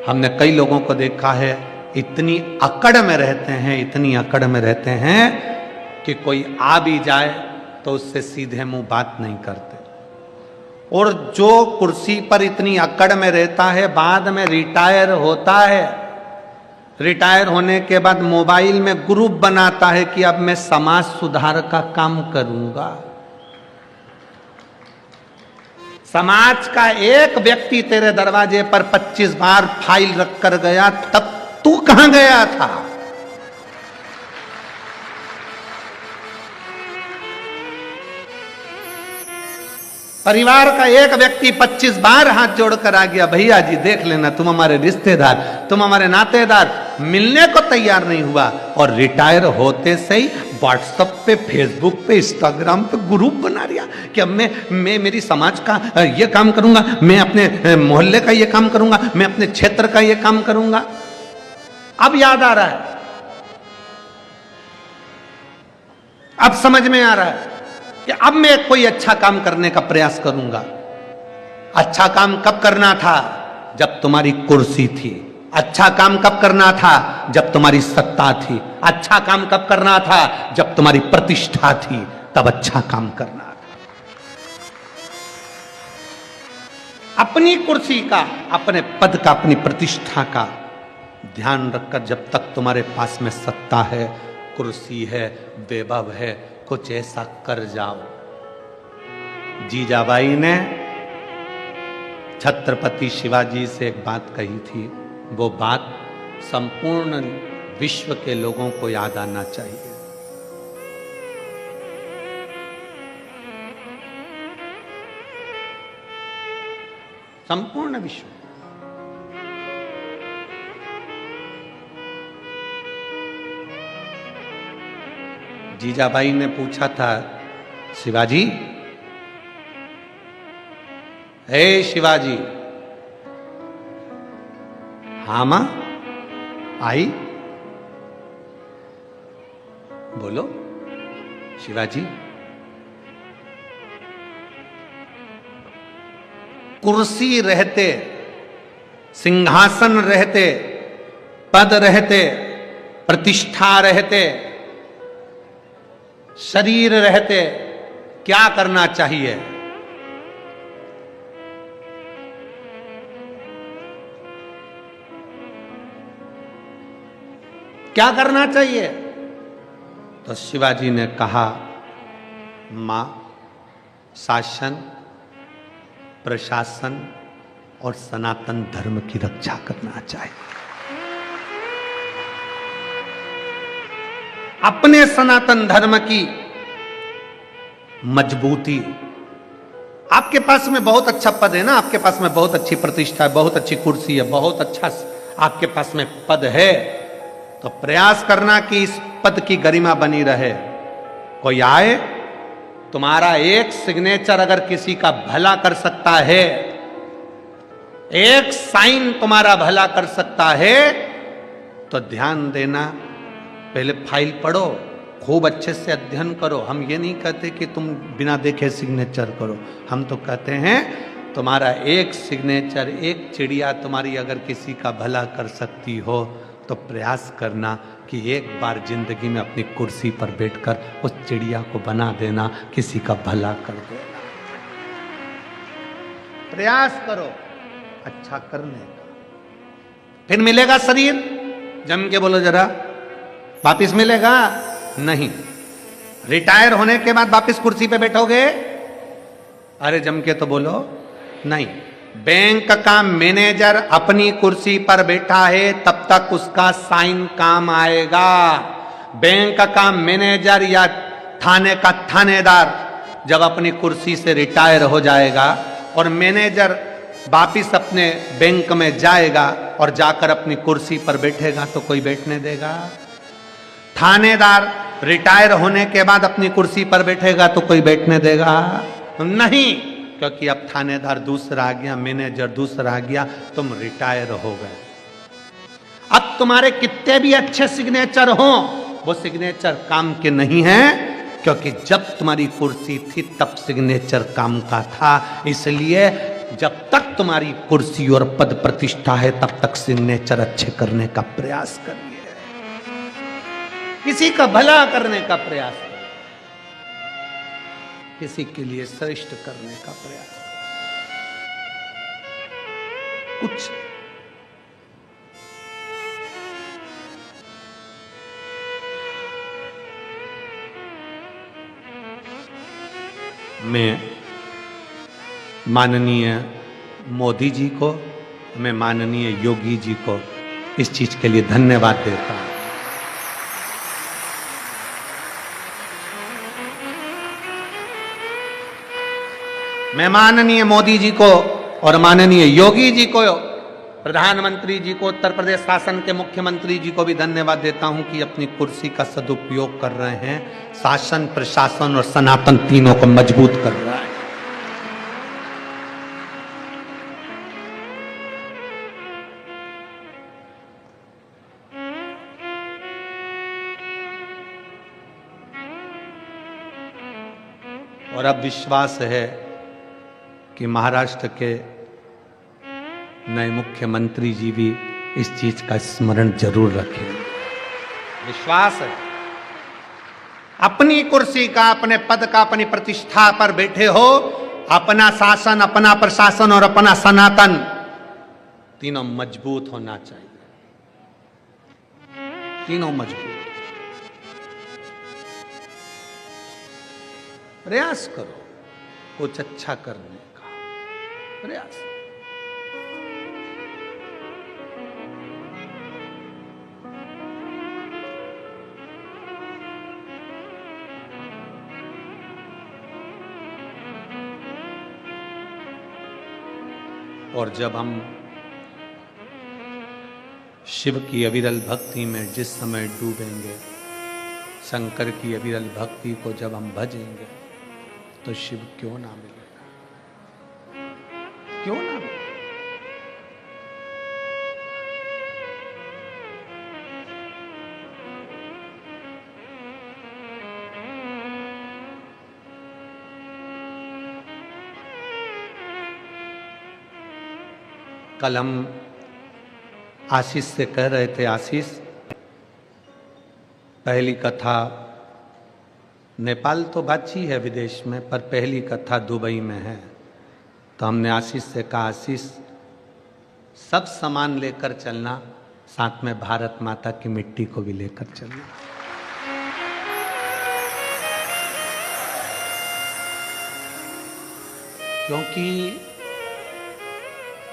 हमने कई लोगों को देखा है इतनी अकड़ में रहते हैं, इतनी अकड़ में रहते हैं कि कोई आ भी जाए तो उससे सीधे मुंह बात नहीं करते। और जो कुर्सी पर इतनी अकड़ में रहता है, बाद में रिटायर होता है, रिटायर होने के बाद मोबाइल में ग्रुप बनाता है कि अब मैं समाज सुधार का काम करूंगा। समाज का एक व्यक्ति तेरे दरवाजे पर 25 बार फाइल रख कर गया, तब तू कहां गया था? परिवार का एक व्यक्ति 25 बार हाथ जोड़कर आ गया, भैया जी देख लेना, तुम हमारे रिश्तेदार, तुम हमारे नातेदार, मिलने को तैयार नहीं हुआ, और रिटायर होते से ही व्हाट्सएप पे, फेसबुक पे, इंस्टाग्राम पे ग्रुप बना लिया कि अब मैं मेरी समाज का ये काम करूंगा, मैं अपने मोहल्ले का ये काम करूंगा, मैं अपने क्षेत्र का ये काम करूंगा। अब याद आ रहा है, अब समझ में आ रहा है कि अब मैं कोई अच्छा काम करने का प्रयास करूंगा। अच्छा काम कब करना था? जब तुम्हारी कुर्सी थी। अच्छा काम कब करना था? जब तुम्हारी सत्ता थी। अच्छा काम कब करना था? जब तुम्हारी प्रतिष्ठा थी, तब अच्छा काम करना था। अपनी कुर्सी का, अपने पद का, अपनी प्रतिष्ठा का ध्यान रखकर, जब तक तुम्हारे पास में सत्ता है, कुर्सी है, वैभव है, कुछ ऐसा कर जाओ। जीजाबाई ने छत्रपति शिवाजी से एक बात कही थी, वो बात संपूर्ण विश्व के लोगों को याद आना चाहिए। संपूर्ण विश्व। जीजाबाई ने पूछा था, शिवाजी, हे शिवाजी। हाँ मां, आई, बोलो शिवाजी। कुर्सी रहते, सिंहासन रहते, पद रहते, प्रतिष्ठा रहते, शरीर रहते, क्या करना चाहिए? क्या करना चाहिए? तो शिवाजी ने कहा, मां, शासन, प्रशासन और सनातन धर्म की रक्षा करना चाहिए। अपने सनातन धर्म की मजबूती। आपके पास में बहुत अच्छा पद है ना, आपके पास में बहुत अच्छी प्रतिष्ठा है, बहुत अच्छी कुर्सी है, बहुत अच्छा आपके पास में पद है, तो प्रयास करना कि इस पद की गरिमा बनी रहे। कोई आए, तुम्हारा एक सिग्नेचर अगर किसी का भला कर सकता है, एक साइन तुम्हारा भला कर सकता है, तो ध्यान देना, पहले फाइल पढ़ो, खूब अच्छे से अध्ययन करो। हम ये नहीं कहते कि तुम बिना देखे सिग्नेचर करो, हम तो कहते हैं तुम्हारा एक सिग्नेचर, एक चिड़िया तुम्हारी अगर किसी का भला कर सकती हो, तो प्रयास करना कि एक बार जिंदगी में अपनी कुर्सी पर बैठकर उस चिड़िया को बना देना, किसी का भला कर देना। प्रयास करो अच्छा करने का। फिर मिलेगा शरीर, जम के बोलो जरा, वापिस मिलेगा? नहीं। रिटायर होने के बाद वापिस कुर्सी पे बैठोगे? अरे जम के तो बोलो, नहीं। बैंक का मैनेजर अपनी कुर्सी पर बैठा है तब तक उसका साइन काम आएगा। बैंक का मैनेजर या थाने का थानेदार जब अपनी कुर्सी से रिटायर हो जाएगा और मैनेजर वापिस अपने बैंक में जाएगा और जाकर अपनी कुर्सी पर बैठेगा, तो कोई बैठने देगा? थानेदार रिटायर होने के बाद अपनी कुर्सी पर बैठेगा तो कोई बैठने देगा? नहीं, क्योंकि अब थानेदार दूसरा आ गया, मैनेजर दूसरा आ गया, तुम रिटायर हो गए। अब तुम्हारे कितने भी अच्छे सिग्नेचर हो, वो सिग्नेचर काम के नहीं है, क्योंकि जब तुम्हारी कुर्सी थी तब सिग्नेचर काम का था। इसलिए जब तक तुम्हारी कुर्सी और पद प्रतिष्ठा है तब तक सिग्नेचर अच्छे करने का प्रयास करिए, किसी का भला करने का प्रयास करिए, किसी के लिए श्रेष्ठ करने का प्रयास करिए। कुछ मैं माननीय मोदी जी को, मैं माननीय योगी जी को इस चीज के लिए धन्यवाद देता हूं। मैं माननीय मोदी जी को और माननीय योगी जी को, प्रधानमंत्री जी को, उत्तर प्रदेश शासन के मुख्यमंत्री जी को भी धन्यवाद देता हूं कि अपनी कुर्सी का सदुपयोग कर रहे हैं, शासन, प्रशासन और सनातन तीनों को मजबूत कर रहा है। और अब विश्वास है कि महाराष्ट्र के नए मुख्यमंत्री जी भी इस चीज का स्मरण जरूर रखेंगे। विश्वास है। अपनी कुर्सी का, अपने पद का, अपनी प्रतिष्ठा पर बैठे हो, अपना शासन, अपना प्रशासन और अपना सनातन तीनों मजबूत होना चाहिए, तीनों मजबूत। प्रयास करो कुछ अच्छा करने का प्रयास। और जब हम शिव की अविरल भक्ति में जिस समय डूबेंगे, शंकर की अविरल भक्ति को जब हम भजेंगे, तो शिव क्यों ना मिलेगा, क्यों ना मिलेगा। कल हम आशीष से कह रहे थे, आशीष पहली कथा नेपाल तो बाची है विदेश में, पर पहली कथा दुबई में है। तो हमने आशीष से कहा, आशीष सब सामान लेकर चलना, साथ में भारत माता की मिट्टी को भी लेकर चलना। क्योंकि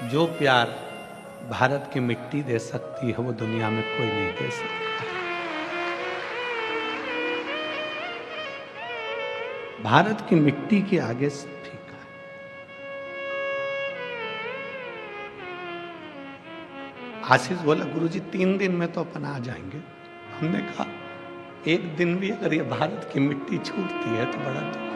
जो प्यार भारत की मिट्टी दे सकती है, वो दुनिया में कोई नहीं दे सकता। भारत की मिट्टी के आगे सब फीका है। आशीष बोला, गुरुजी 3 दिन में तो अपन आ जाएंगे। हमने कहा, एक दिन भी अगर ये भारत की मिट्टी छूटती है तो बड़ा दुख।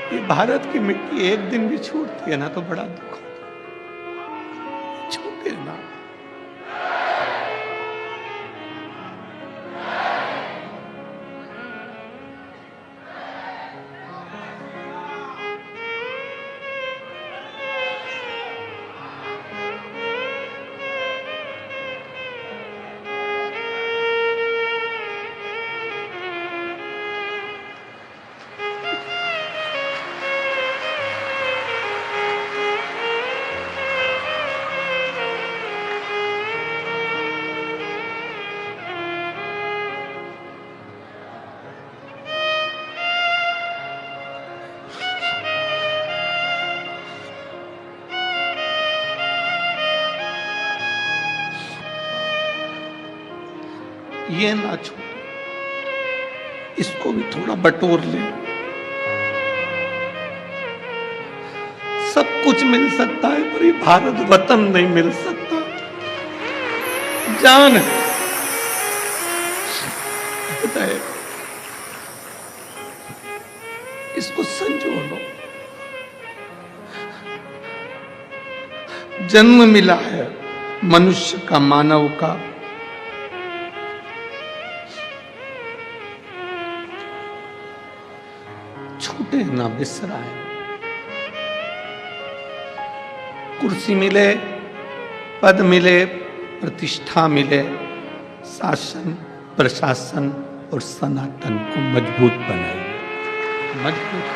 ये भारत की मिट्टी एक दिन भी छूटती है ना तो बड़ा दुख होता है। छूटे ना। ये ना छोड़ो, इसको भी थोड़ा बटोर ले। सब कुछ मिल सकता है पर ये भारत वतन नहीं मिल सकता। जान है, इसको संजो लो। जन्म मिला है मनुष्य का, मानव का, छूटे ना बिसराए। कुर्सी मिले, पद मिले, प्रतिष्ठा मिले, शासन प्रशासन और सनातन को मजबूत बनाए, मजबूत।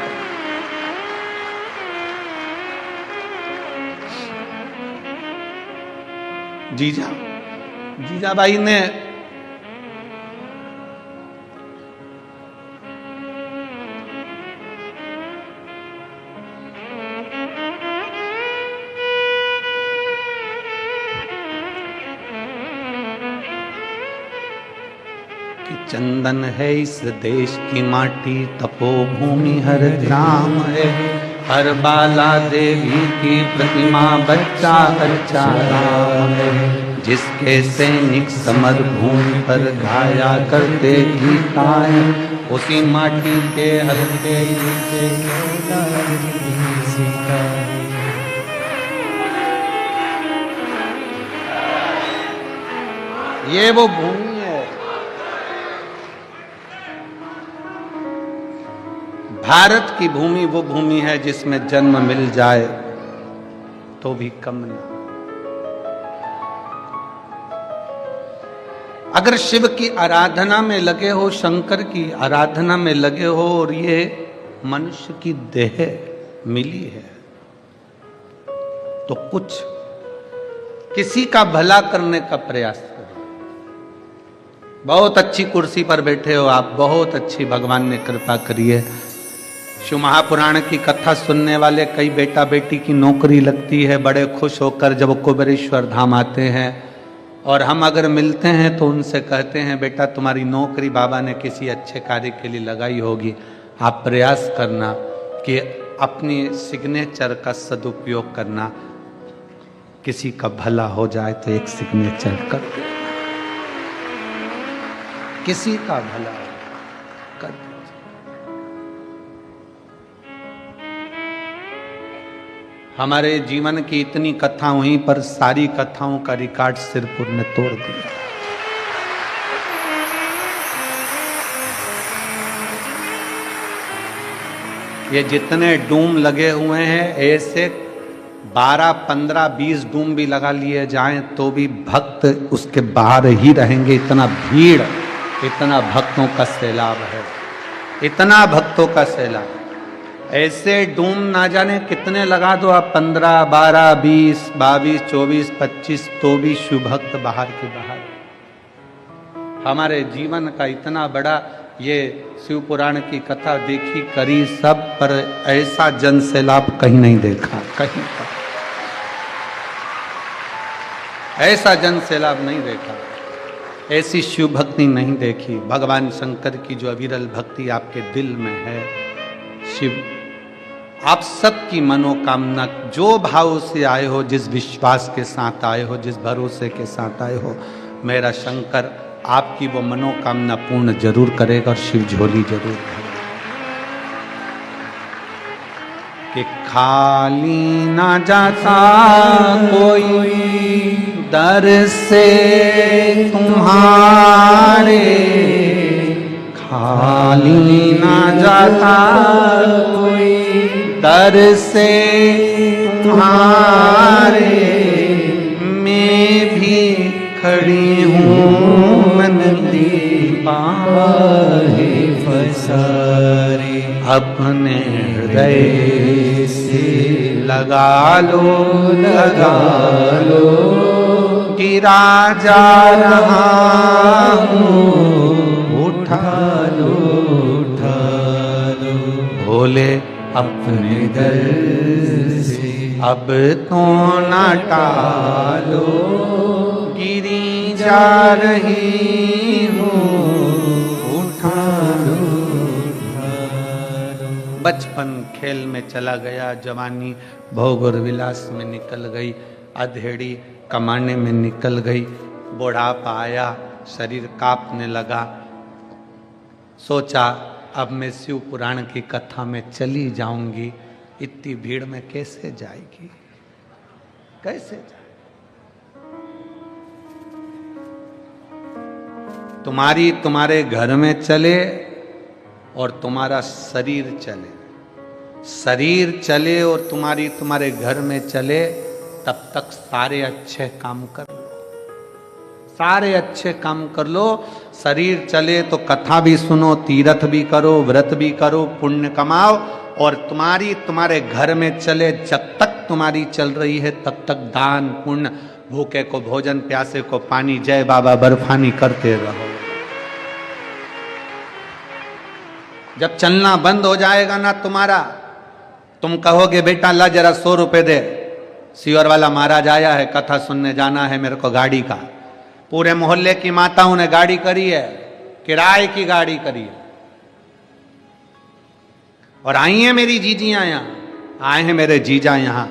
जीजाबाई ने चंदन है इस देश की माटी, तपोभूमि हर ग्राम है, हर बाला देवी की प्रतिमा बच्चा बच्चा राम है, जिसके सैनिक समर भूमि पर गाया करते गीताएं, उसी माटी के हल्के ये वो भूमि है। भारत की भूमि वो भूमि है जिसमें जन्म मिल जाए तो भी कम ना। अगर शिव की आराधना में लगे हो, शंकर की आराधना में लगे हो और ये मनुष्य की देह मिली है, तो कुछ किसी का भला करने का प्रयास करो। बहुत अच्छी कुर्सी पर बैठे हो आप, बहुत अच्छी, भगवान ने कृपा करी है, शिव महापुराण की कथा सुनने वाले कई बेटा बेटी की नौकरी लगती है, बड़े खुश होकर जब कुबेरेश्वर धाम आते हैं, और हम अगर मिलते हैं तो उनसे कहते हैं बेटा तुम्हारी नौकरी बाबा ने किसी अच्छे कार्य के लिए लगाई होगी, आप प्रयास करना कि अपनी सिग्नेचर का सदुपयोग करना, किसी का भला हो जाए तो एक सिग्नेचर कर देना, किसी का भला कर देना। हमारे जीवन की इतनी कथा हुई पर सारी कथाओं का रिकॉर्ड सिरपुर ने तोड़ दिया। ये जितने डूम लगे हुए हैं, ऐसे 12, 15, 20 डूम भी लगा लिए जाएं तो भी भक्त उसके बाहर ही रहेंगे। इतना भीड़, इतना भक्तों का सैलाब है, इतना भक्तों का सैलाब। ऐसे डूम ना जाने कितने लगा दो आप, 15, 12, 20, 22, 24, 25, तो भी शिव भक्त बाहर के बाहर। हमारे जीवन का इतना बड़ा ये शिव पुराण की कथा देखी करी सब, पर ऐसा जन सैलाब कहीं नहीं देखा, कहीं पर ऐसा जन सैलाब नहीं देखा, ऐसी शिव भक्ति नहीं देखी। भगवान शंकर की जो अविरल भक्ति आपके दिल में है, शिव आप सबकी मनोकामना जो भाव से आए हो, जिस विश्वास के साथ आए हो, जिस भरोसे के साथ आए हो, मेरा शंकर आपकी वो मनोकामना पूर्ण जरूर करेगा और शिव झोली जरूर भरेगा। कि खाली ना जाता कोई दर से तुम्हारे, खाली ना जाता कोई दर से तुम्हारे, मैं भी खड़ी हूँ मन बाहे फसारे, अपने हृदय से लगा लो, लगा लो, गिरा जा रहा हूँ, उठा लो, उठा लो, भोले अपने दर से अब तो ना टालो, गिरी जा रही हूँ, उठा लो, उठा लो। बचपन खेल में चला गया, जवानी भोग और विलास में निकल गई, अधेड़ी कमाने में निकल गई, बुढ़ापा आया, शरीर कांपने लगा। सोचा अब मैं शिव पुराण की कथा में चली जाऊंगी, इतनी भीड़ में कैसे जाएगी, कैसे जाए। तुम्हारी तुम्हारे घर में चले और तुम्हारा शरीर चले, शरीर चले और तुम्हारी तुम्हारे घर में चले, तब तक सारे अच्छे काम कर लो, सारे अच्छे काम कर लो। शरीर चले तो कथा भी सुनो, तीर्थ भी करो, व्रत भी करो, पुण्य कमाओ, और तुम्हारी तुम्हारे घर में चले, जब तक तुम्हारी चल रही है तब तक दान पुण्य, भूखे को भोजन, प्यासे को पानी, जय बाबा बर्फानी करते रहो। जब चलना बंद हो जाएगा ना तुम्हारा, तुम कहोगे बेटा ला जरा 100 रुपए दे, सीवर वाला महाराज आया है, कथा सुनने जाना है मेरे को गाड़ी का। पूरे मोहल्ले की माताओं ने गाड़ी करी है, किराए की गाड़ी करी है, और आई हैं मेरी जीजियां यहाँ, आए हैं मेरे जीजा यहाँ,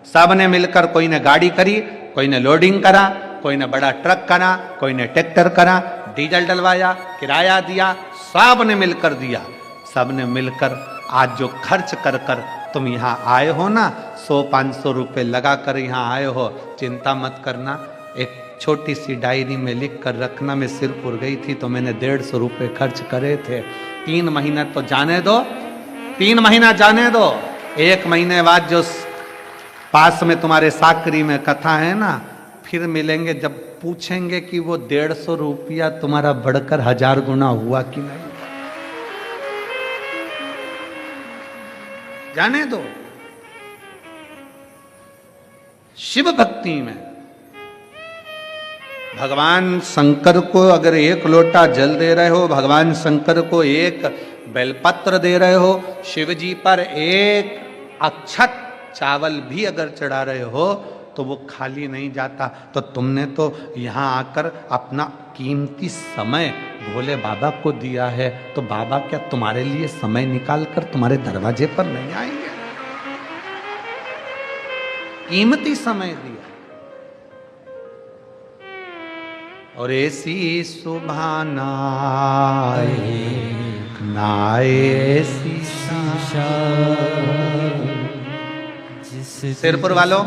सब ने मिलकर, कोई ने गाड़ी करी, कोई ने लोडिंग करा, कोई ने बड़ा ट्रक करा, कोई ने ट्रैक्टर करा, डीजल डलवाया, किराया दिया, सब ने मिलकर दिया। सब ने मिलकर आज जो खर्च कर कर तुम यहाँ आए हो ना, 100-500 रुपए लगा कर यहाँ आए हो, चिंता मत करना। एक छोटी सी डायरी में लिख कर रखना, मैं सिरपुर गई थी तो मैंने 150 रुपए खर्च करे थे, 3 महीना तो जाने दो, 3 महीना जाने दो, 1 महीने बाद जो पास में तुम्हारे साकरी में कथा है ना, फिर मिलेंगे, जब पूछेंगे कि वो 150 रुपया तुम्हारा बढ़कर 1000 गुना हुआ कि नहीं, जाने दो। शिव भक्ति में भगवान शंकर को अगर 1 लोटा जल दे रहे हो, भगवान शंकर को 1 बेलपत्र दे रहे हो, शिव जी पर एक अक्षत चावल भी अगर चढ़ा रहे हो तो वो खाली नहीं जाता। तो तुमने तो यहाँ आकर अपना कीमती समय भोले बाबा को दिया है, तो बाबा क्या तुम्हारे लिए समय निकाल कर तुम्हारे दरवाजे पर नहीं आएंगे? कीमती समय दिया। और ऐसी सुबह नाए ऐसी सिरपुर वालों,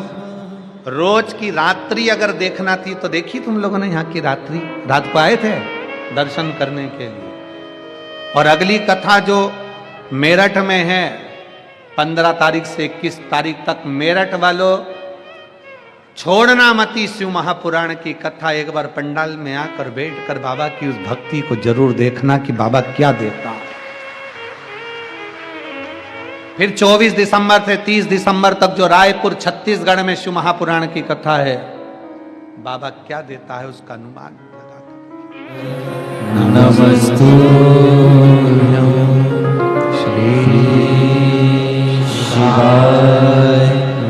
रोज की रात्रि अगर देखना थी तो देखी तुम लोगों ने यहाँ की रात्रि? रात को आए थे दर्शन करने के लिए। और अगली कथा जो मेरठ में है 15 तारीख से 21 तारीख तक, मेरठ वालों छोड़ना मती शिव महापुराण की कथा। एक बार पंडाल में आकर बैठकर बाबा की उस भक्ति को जरूर देखना कि बाबा क्या देता। फिर 24 दिसंबर से 30 दिसंबर तक जो रायपुर छत्तीसगढ़ में शिव महापुराण की कथा है, बाबा क्या देता है उसका अनुमान लगाकर। नमस्तु श्री शिवाय,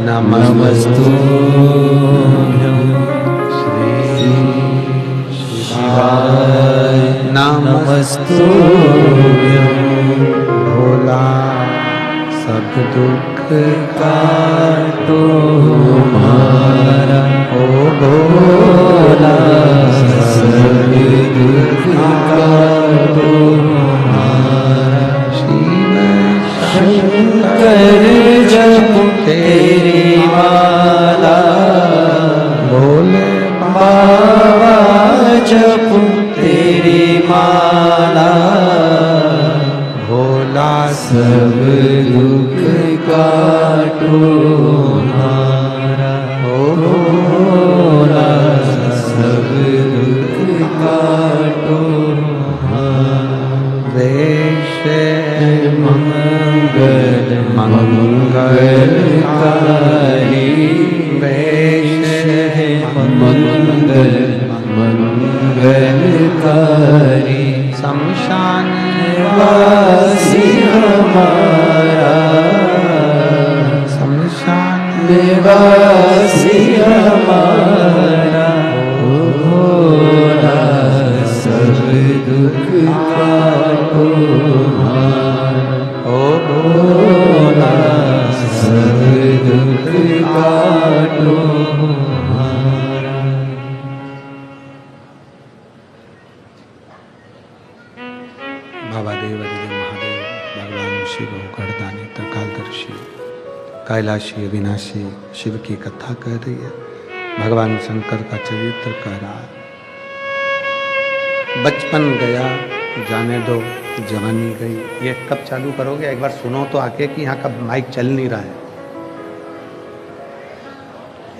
नमस्तु श्री शिवाय, नमस्तु भोला सब दुख काटो हमारा, ओ भोला सब दुख काटो हमारा। शिव शंकर जप तेरी माला, भोले बाबा जप तेरी माला, भोला सब दुख काटो हमारा, ओ भोला सब दुख काटो हमारा। वेश मंगल मंगलकारी, वेश मंगल मंगलकारी, शमशान वासी हमारा, शमशान वासी हमारा, ओ भोला सब दुख काटो हमारा, ओ भोला सब दुख काटो हमारा। बाबा देव महादेव, भगवान शिव गर्दानी त्रिकालदर्शी कैलाशी अविनाशी शिव की कथा कह रही है। भगवान शंकर का चरित्र कह रहा है। बचपन गया जाने दो, जवानी गई। ये कब चालू करोगे? एक बार सुनो तो आके कि यहाँ का माइक चल नहीं रहा है।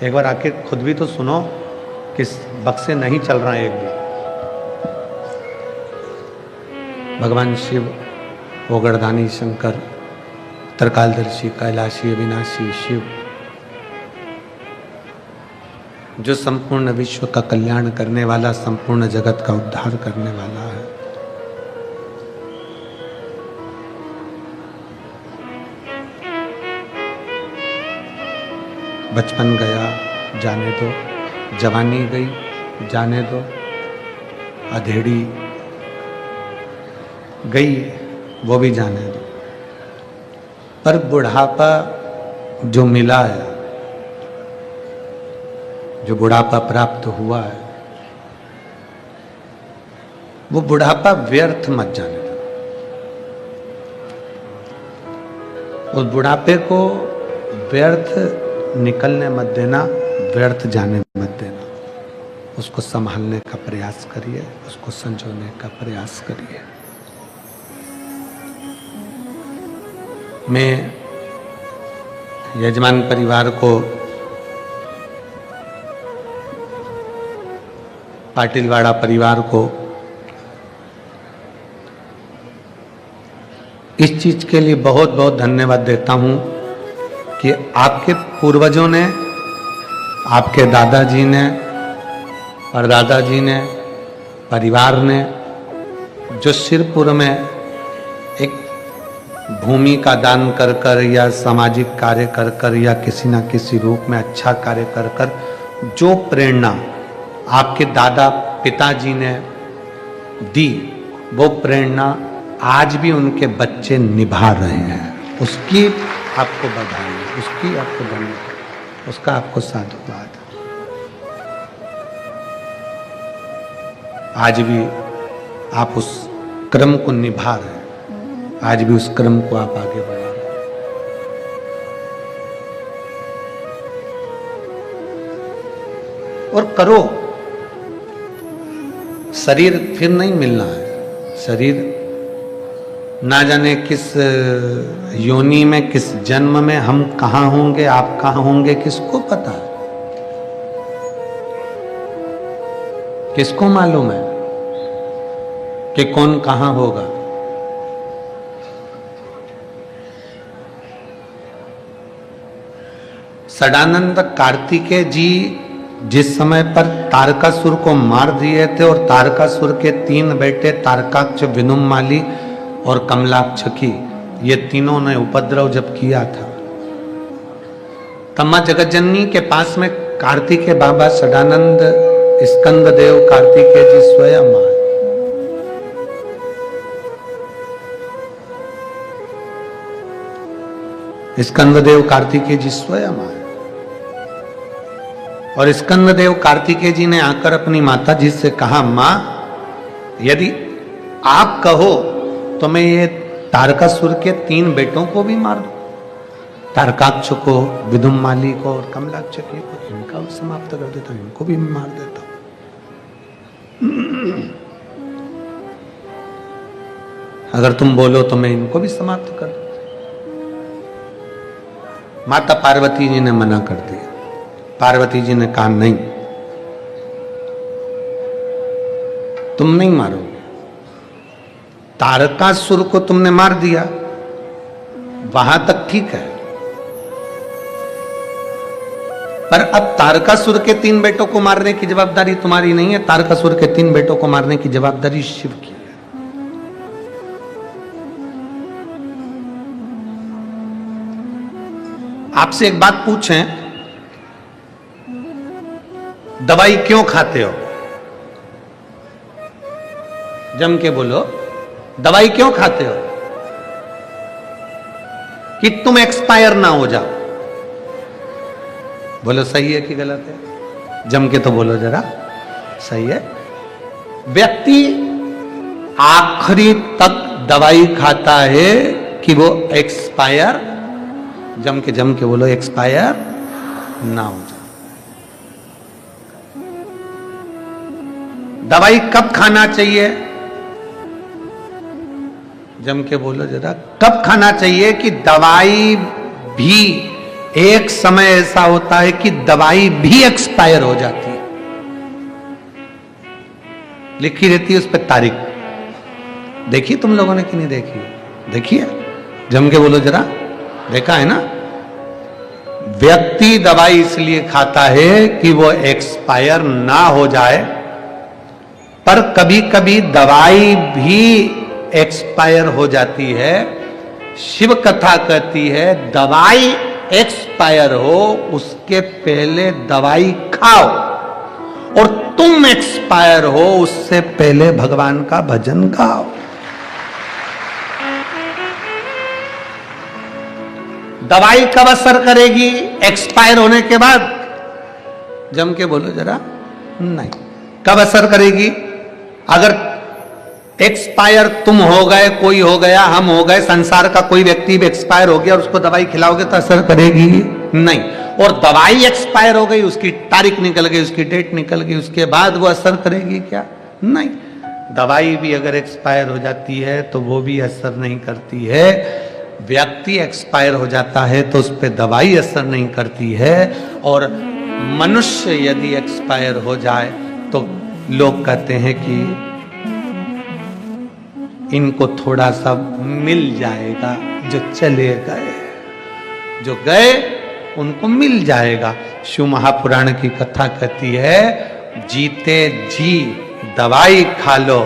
एक बार आके खुद भी तो सुनो कि बक्से नहीं चल रहा है एक भी। भगवान शिव ओगरदानी शंकर त्रिकालदर्शी कैलाशी अविनाशी शिव, जो संपूर्ण विश्व का कल्याण करने वाला, संपूर्ण जगत का उद्धार करने वाला है। बचपन गया जाने दो, जवानी गई जाने दो, अधेड़ी गई वो भी जाने दो, पर बुढ़ापा जो मिला है, जो बुढ़ापा प्राप्त हुआ है, वो बुढ़ापा व्यर्थ मत जाने दो। उस बुढ़ापे को व्यर्थ निकलने मत देना, व्यर्थ जाने मत देना। उसको संभालने का प्रयास करिए, उसको संजोने का प्रयास करिए। मैं यजमान परिवार को, पाटिलवाड़ा परिवार को इस चीज के लिए बहुत बहुत धन्यवाद देता हूं कि आपके पूर्वजों ने, आपके दादाजी ने, परदादाजी ने, परिवार ने जो सिरपुर में एक भूमि का दान कर कर या सामाजिक कार्य कर कर या किसी ना किसी रूप में अच्छा कार्य कर कर जो प्रेरणा आपके दादा पिताजी ने दी, वो प्रेरणा आज भी उनके बच्चे निभा रहे हैं। उसकी आपको बधाई, उसकी आपको धन्यवाद, उसका आपको साधुवाद। आज भी आप उस क्रम को निभा रहे हैं, आज भी उस क्रम को आप आगे बढ़ा रहे हैं। और करो, शरीर फिर नहीं मिलना है। शरीर ना जाने किस योनि में, किस जन्म में हम कहां होंगे, आप कहां होंगे, किसको पता है, किसको मालूम है कि कौन कहां होगा। सदानंद कार्तिकेय जी जिस समय पर तारकासुर को मार दिए थे और तारकासुर के 3 बेटे तारकाक्ष, विनुमाली और कमलाक्षकी, ये तीनों ने उपद्रव जब किया था, तब मां जगतजननी के पास में कार्तिकेय बाबा सदानंद स्कंददेव कार्तिकेय जी स्वयं आए। स्कंददेव कार्तिकेय जी स्वयं आए और स्कंददेव कार्तिकेय जी ने आकर अपनी माता जी से कहा, मां यदि आप कहो तो मैं ये तारकासुर के 3 बेटों को भी मार दूं, तारकाक्ष को, विदुमाली को और कमलाक्षकी को, इनका भी समाप्त कर देता हूं, इनको भी मार देता हूं। अगर तुम बोलो तो मैं इनको भी समाप्त कर दूं। माता पार्वती जी ने मना कर दिया। पार्वती जी ने कहा, नहीं, तुम नहीं मारोगे। तारकासुर को तुमने मार दिया, वहां तक ठीक है, पर अब तारकासुर के 3 बेटों को मारने की जवाबदारी तुम्हारी नहीं है, तारकासुर के 3 बेटों को मारने की जवाबदारी शिव की है। आपसे एक बात पूछें, दवाई क्यों खाते हो? जम के बोलो, दवाई क्यों खाते हो? कि तुम एक्सपायर ना हो जाओ। बोलो सही है कि गलत है? जम के तो बोलो जरा, सही है। व्यक्ति आखिरी तक दवाई खाता है कि वो एक्सपायर, जम के बोलो, एक्सपायर ना हो जाए। दवाई कब खाना चाहिए? जम के बोलो जरा, कब खाना चाहिए कि दवाई भी एक समय ऐसा होता है कि दवाई भी एक्सपायर हो जाती है, लिखी रहती है उस पर तारीख। देखी तुम लोगों ने कि नहीं देखी? देखिए, जम के बोलो जरा, देखा है ना? व्यक्ति दवाई इसलिए खाता है कि वो एक्सपायर ना हो जाए, पर कभी कभी दवाई भी एक्सपायर हो जाती है। शिव कथा कहती है दवाई एक्सपायर हो उसके पहले दवाई खाओ, और तुम एक्सपायर हो उससे पहले भगवान का भजन गाओ। दवाई कब असर करेगी? एक्सपायर होने के बाद। जम के बोलो जरा, नहीं। कब असर करेगी? अगर एक्सपायर तुम हो गए, कोई हो गया, हम हो गए, संसार का कोई व्यक्ति भी एक्सपायर हो गया और उसको दवाई खिलाओगे तो असर करेगी? नहीं। और दवाई एक्सपायर हो गई, उसकी तारीख निकल गई, उसकी डेट निकल गई, उसके बाद वो असर करेगी क्या? नहीं। दवाई भी अगर एक्सपायर हो जाती है तो वो भी असर नहीं करती है। व्यक्ति एक्सपायर हो जाता है तो उस पर दवाई असर नहीं करती है। और मनुष्य यदि एक्सपायर हो जाए तो लोग कहते हैं कि इनको थोड़ा सा मिल जाएगा, जो चले गए, जो गए उनको मिल जाएगा। शिव महापुराण की कथा कहती है, जीते जी दवाई खा लो,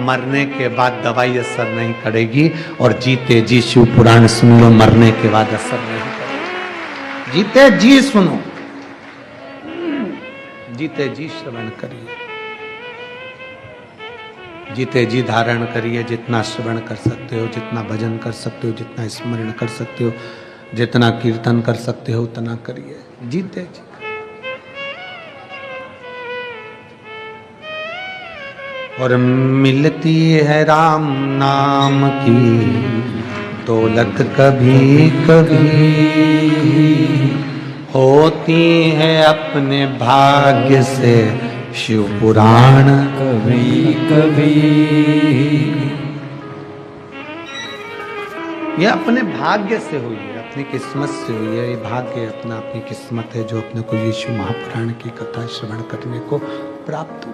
मरने के बाद दवाई असर नहीं करेगी, और जीते जी शिव पुराण सुन लो, मरने के बाद असर नहीं करेगी। जीते जी सुनो, जीते जी श्रवण करिए, जीते जी धारण करिए। जितना श्रवण कर सकते हो, जितना भजन कर सकते हो, जितना स्मरण कर सकते हो, जितना कीर्तन कर सकते हो, उतना करिए, जीते जी। और मिलती है राम नाम की दौलत कभी कभी, होती है अपने भाग्य से शिव पुराण कभी कभी। ये अपने भाग्य से हुई है, अपनी किस्मत से हुई है। ये भाग्य अपना, अपनी किस्मत है जो अपने को यीशु महापुराण की कथा श्रवण करने को प्राप्त हो।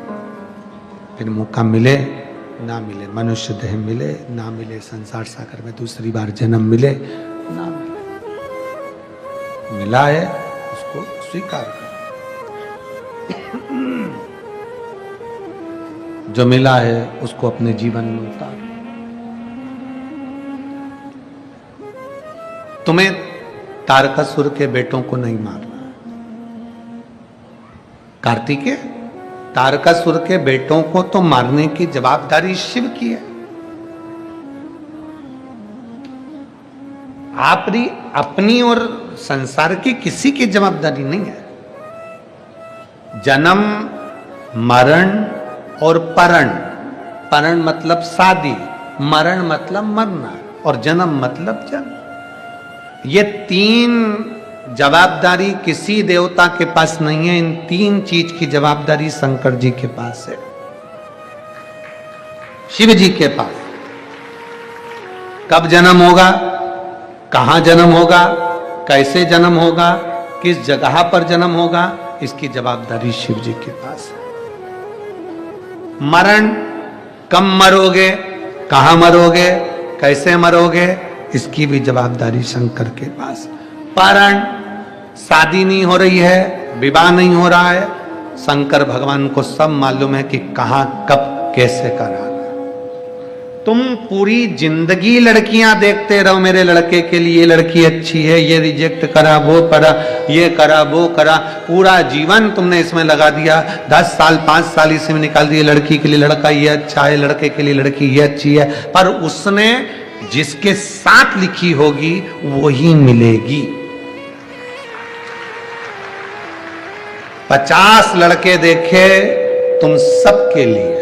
फिर मौका मिले ना मिले, मनुष्य देह मिले ना मिले, संसार सागर में दूसरी बार जन्म मिले ना मिले, मिला है उसको स्वीकार कर। जो मिला है उसको अपने जीवन में उतार। तुम्हें तारकासुर के बेटों को नहीं मारना। कार्तिकेय, तारकासुर के बेटों को तो मारने की जवाबदारी शिव की है। आपकी अपनी और संसार की किसी की जवाबदारी नहीं है। जन्म, मरण और परण। परण मतलब शादी, मरण मतलब मरना, और जन्म मतलब जन्म। ये तीन जवाबदारी किसी देवता के पास नहीं है। इन तीन चीज की जवाबदारी शंकर जी के पास है, शिव जी के पास। कब जन्म होगा, कहां जन्म होगा, कैसे जन्म होगा, किस जगह पर जन्म होगा, इसकी जवाबदारी शिव जी के पास है। मरण, कब मरोगे, कहां मरोगे, कैसे मरोगे, इसकी भी जवाबदारी शंकर के पास। परण, शादी नहीं हो रही है, विवाह नहीं हो रहा है, शंकर भगवान को सब मालूम है कि कहां, कब, कैसे कराना। तुम पूरी जिंदगी लड़कियां देखते रहो, मेरे लड़के के लिए ये लड़की अच्छी है, ये रिजेक्ट करा, वो करा, ये करा, वो करा। पूरा जीवन तुमने इसमें लगा दिया, 10 साल 5 साल इसमें निकाल दिए। लड़की के लिए लड़का ये अच्छा है, लड़के के लिए लड़की ये अच्छी है, पर उसने जिसके साथ लिखी होगी वही मिलेगी। 50 लड़के देखे तुम सबके लिए,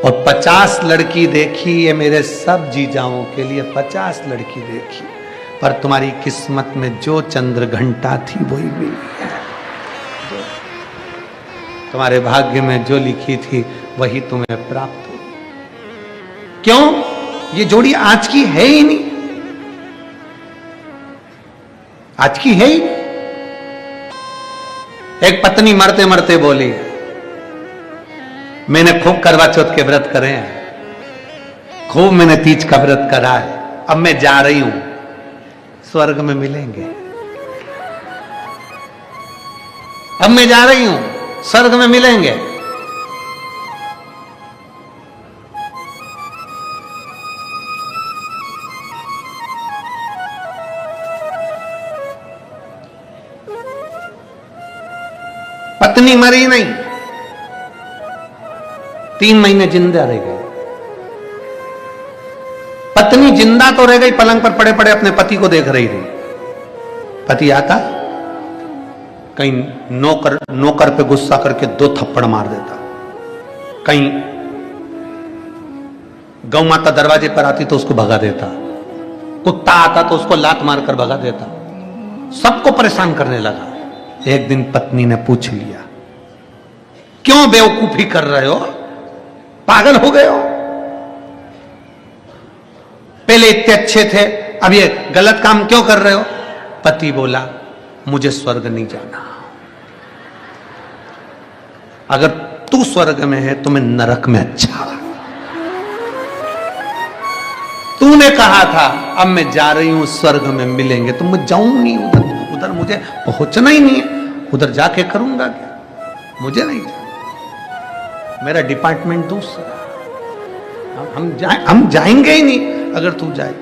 और 50 लड़की देखी ये मेरे सब जीजाओं के लिए। 50 लड़की देखी, पर तुम्हारी किस्मत में जो चंद्र घंटा थी वही मिली है। तुम्हारे भाग्य में जो लिखी थी वही तुम्हें प्राप्त हुई। क्यों? ये जोड़ी आज की है ही नहीं, आज की है ही। एक पत्नी मरते मरते बोली, मैंने खूब करवा चौथ के व्रत करे हैं, खूब मैंने तीज का व्रत करा है, अब मैं जा रही हूं, स्वर्ग में मिलेंगे। अब मैं जा रही हूं, स्वर्ग में मिलेंगे। पत्नी मरी नहीं, 3 महीने जिंदा रह गए। पत्नी जिंदा तो रह गई, पलंग पर पड़े पड़े अपने पति को देख रही थी। पति आता, कहीं नौकर पे गुस्सा करके 2 थप्पड़ मार देता, कहीं गौ माता दरवाजे पर आती तो उसको भगा देता, कुत्ता आता तो उसको लात मारकर भगा देता, सबको परेशान करने लगा। एक दिन पत्नी ने पूछ लिया, क्यों बेवकूफी कर रहे हो, पागल हो गए हो? पहले इतने अच्छे थे, अब ये गलत काम क्यों कर रहे हो? पति बोला, मुझे स्वर्ग नहीं जाना, अगर तू स्वर्ग में है तो मैं नरक में अच्छा। तूने कहा था अब मैं जा रही हूं, स्वर्ग में मिलेंगे, तो मैं जाऊंगी उधर मुझे पहुंचना ही नहीं है, उधर जाके करूंगा क्या, मुझे नहीं जाना, मेरा डिपार्टमेंट दूसरा। हम जाएंगे ही नहीं अगर तू जाए।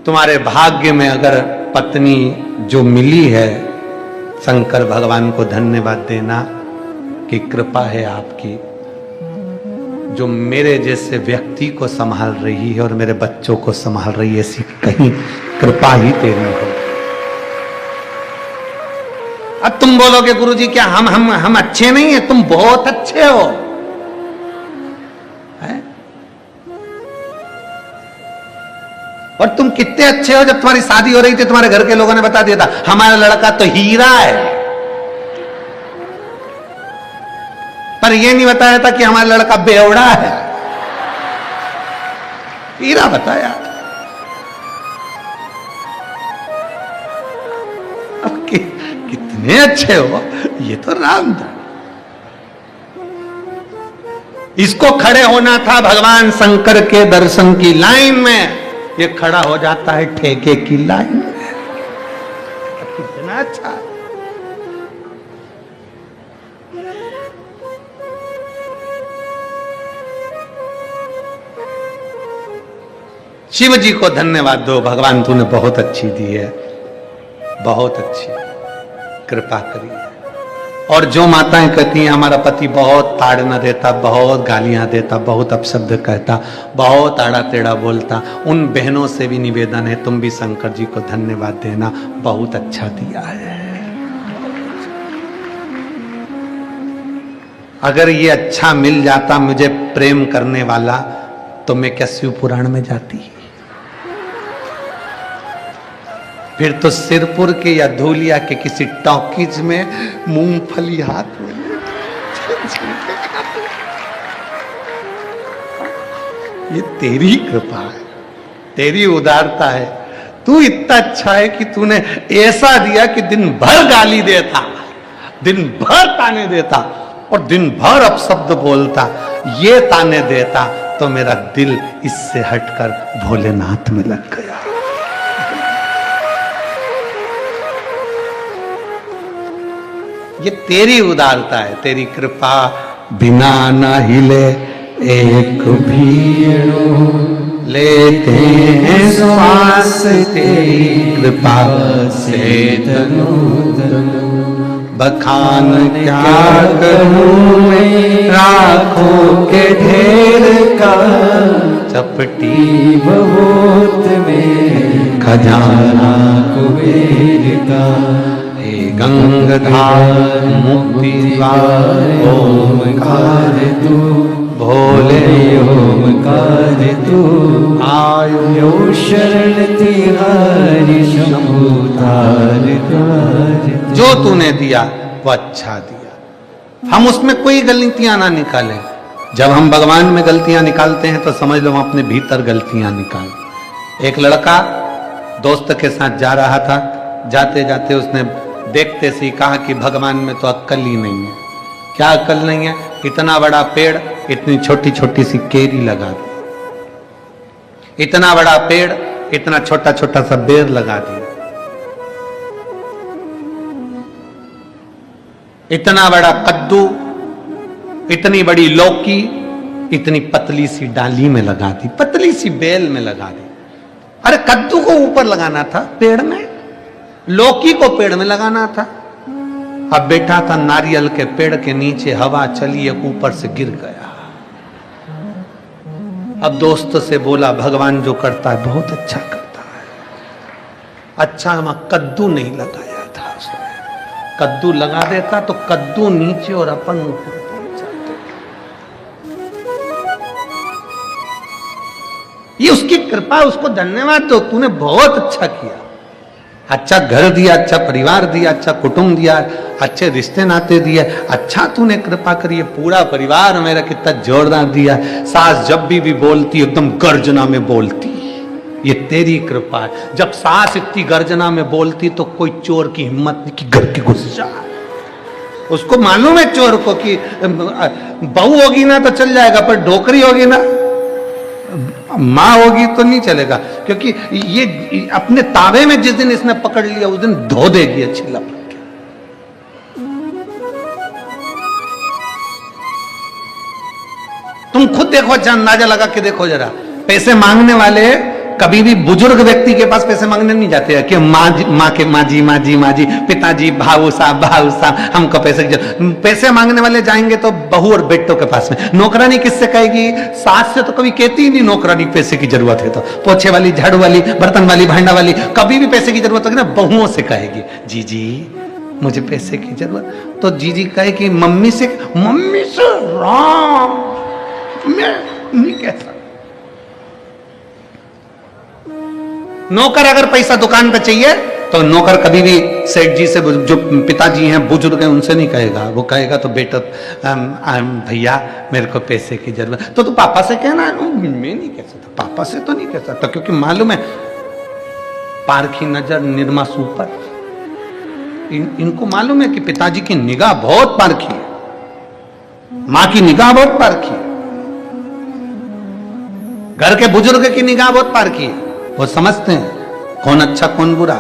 तुम्हारे भाग्य में अगर पत्नी जो मिली है, शंकर भगवान को धन्यवाद देना कि कृपा है आपकी, जो मेरे जैसे व्यक्ति को संभाल रही है और मेरे बच्चों को संभाल रही है, ऐसी कहीं कृपा ही तेरी हो। अब तुम बोलोगे गुरुजी क्या हम अच्छे नहीं है? तुम बहुत अच्छे हो, है? और तुम कितने अच्छे हो, जब तुम्हारी शादी हो रही थी तुम्हारे घर के लोगों ने बता दिया था हमारा लड़का तो हीरा है, पर यह नहीं बताया था कि हमारा लड़का बेवड़ा है। हीरा बताया। अब कितने अच्छे हो, ये तो राम था। इसको खड़े होना था भगवान शंकर के दर्शन की लाइन में, ये खड़ा हो जाता है ठेके की लाइन में। कितना अच्छा। शिव जी को धन्यवाद दो, भगवान तूने बहुत अच्छी दी है, बहुत अच्छी कृपा करी है। और जो माताएं कहती हैं हमारा पति बहुत ताड़ना देता, बहुत गालियां देता, बहुत अपशब्द कहता, बहुत आड़ा टेढ़ा बोलता, उन बहनों से भी निवेदन है तुम भी शंकर जी को धन्यवाद देना, बहुत अच्छा दिया है। अगर ये अच्छा मिल जाता मुझे प्रेम करने वाला, तो मैं क्या शिव पुराण में जाती? फिर तो सिरपुर के या धूलिया के किसी टॉकीज में मूंगफली हाथ में ये तेरी कृपा है, तेरी उदारता है। तू इतना अच्छा है कि तूने ऐसा दिया कि दिन भर गाली देता, दिन भर ताने देता और दिन भर अपशब्द बोलता, ये ताने देता तो मेरा दिल इससे हटकर भोलेनाथ में लग गया। ये तेरी उदारता है, तेरी कृपा बिना न हिले एक भी लेते हैं श्वास, तेरी कृपा से तनु बखान क्या करूं मैं राखों के ढेर का, चपटी बहुत में खजाना कुबेर का, गंगाधार मुक्ति द्वार ओमकार तू, भोले ओमकार तू, आयो शरण तिहारी शंभु तार तार। जो तूने दिया वो अच्छा दिया, हम उसमें कोई गलतियां ना निकालें। जब हम भगवान में गलतियां निकालते हैं तो समझ लो हम अपने भीतर गलतियां निकाल। एक लड़का दोस्त के साथ जा रहा था, जाते जाते उसने देखते से कहा कि भगवान में तो अक्ल ही नहीं है। क्या अक्ल नहीं है? इतना बड़ा पेड़ इतनी छोटी छोटी सी केरी लगा दी, इतना बड़ा पेड़ इतना छोटा छोटा सा बेर लगा दिया, इतना बड़ा कद्दू, इतनी बड़ी लौकी इतनी पतली सी डाली में लगा दी, पतली सी बेल में लगा दी। अरे कद्दू को ऊपर लगाना था पेड़ में, लौकी को पेड़ में लगाना था। अब बैठा था नारियल के पेड़ के नीचे, हवा चली एक ऊपर से गिर गया। अब दोस्त से बोला भगवान जो करता है बहुत अच्छा करता है। अच्छा वहां कद्दू नहीं लगाया था उसने, कद्दू लगा देता तो कद्दू नीचे और अपन ऊपर पहुंच जाते। ये उसकी कृपा, उसको धन्यवाद दो, तूने बहुत अच्छा किया। अच्छा घर दिया, अच्छा परिवार दिया, अच्छा कुटुंब दिया, अच्छे रिश्ते नाते दिए, अच्छा तूने कृपा करी है। पूरा परिवार मेरा कितना जोरदार दिया। सास जब भी बोलती एकदम गर्जना में बोलती, ये तेरी कृपा है। जब सास इतनी गर्जना में बोलती तो कोई चोर की हिम्मत नहीं कि घर के घुस जाए। उसको मालूम है चोर को कि बहू होगी ना तो चल जाएगा, पर ढोकरी होगी ना, मां होगी तो नहीं चलेगा, क्योंकि ये अपने तावे में जिस दिन इसने पकड़ लिया उस दिन धो देगी अच्छी लपट के। तुम खुद देखो, अच्छा अंदाजा लगा के देखो जरा। पैसे मांगने वाले कभी भी बुजुर्ग व्यक्ति के पास पैसे मांगने नहीं जाते हैं कि माँ जी, पिताजी, भाऊ साहब हमको पैसे मांगने वाले जाएंगे तो बहू और बेटों के पास में। नौकरानी किससे कहेगी? सास से तो कभी कहती ही नहीं नौकरानी पैसे की जरूरत है। तो पोछे वाली, झाड़ू वाली, बर्तन वाली, भांडा वाली कभी भी पैसे की जरूरत होगी ना, बहुओं से कहेगी जी मुझे पैसे की जरूरत। तो जी कहे कि मम्मी से राम मैं नहीं कहता। नौकर अगर पैसा दुकान पे चाहिए तो नौकर कभी भी सेठ जी से, जो पिताजी हैं बुजुर्ग हैं, उनसे नहीं कहेगा। वो कहेगा तो बेटा भैया मेरे को पैसे की जरूरत, तो तू पापा से कहना है। मैं नहीं कह सकता, पापा से तो नहीं कह सकता, क्योंकि मालूम है पारखी नजर निरमा सुपर। इनको मालूम है कि पिताजी की निगाह बहुत पारखी है, मां की निगाह बहुत पारखी है, घर के बुजुर्ग की निगाह बहुत पारखी है। वो समझते हैं कौन अच्छा कौन बुरा,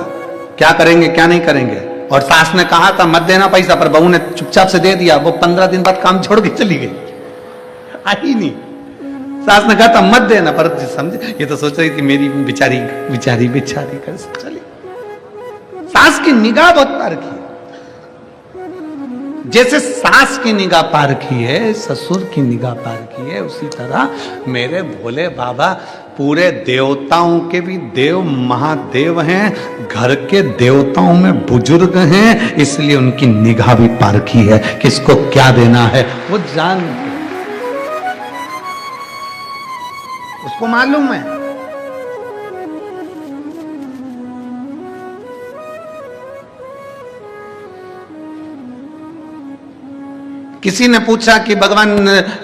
क्या करेंगे क्या नहीं करेंगे। और सास ने कहा था मत देना पैसा, पर बहू ने चुपचाप से दे दिया। वो 15 दिन बाद काम छोड़ के चली गई, आई नहीं। सास ने कहा था मत देना, पर समझे ये तो सोच रही थी मेरी बिचारी कर चली। सास की निगाह बहुत पारखी है। जैसे सास की निगाह पारखी है, ससुर की निगाह पारखी है, उसी तरह मेरे भोले बाबा पूरे देवताओं के भी देव महादेव हैं, घर के देवताओं में बुजुर्ग हैं, इसलिए उनकी निगाह भी पारखी है। किसको क्या देना है वो जान, उसको मालूम है। किसी ने पूछा कि भगवान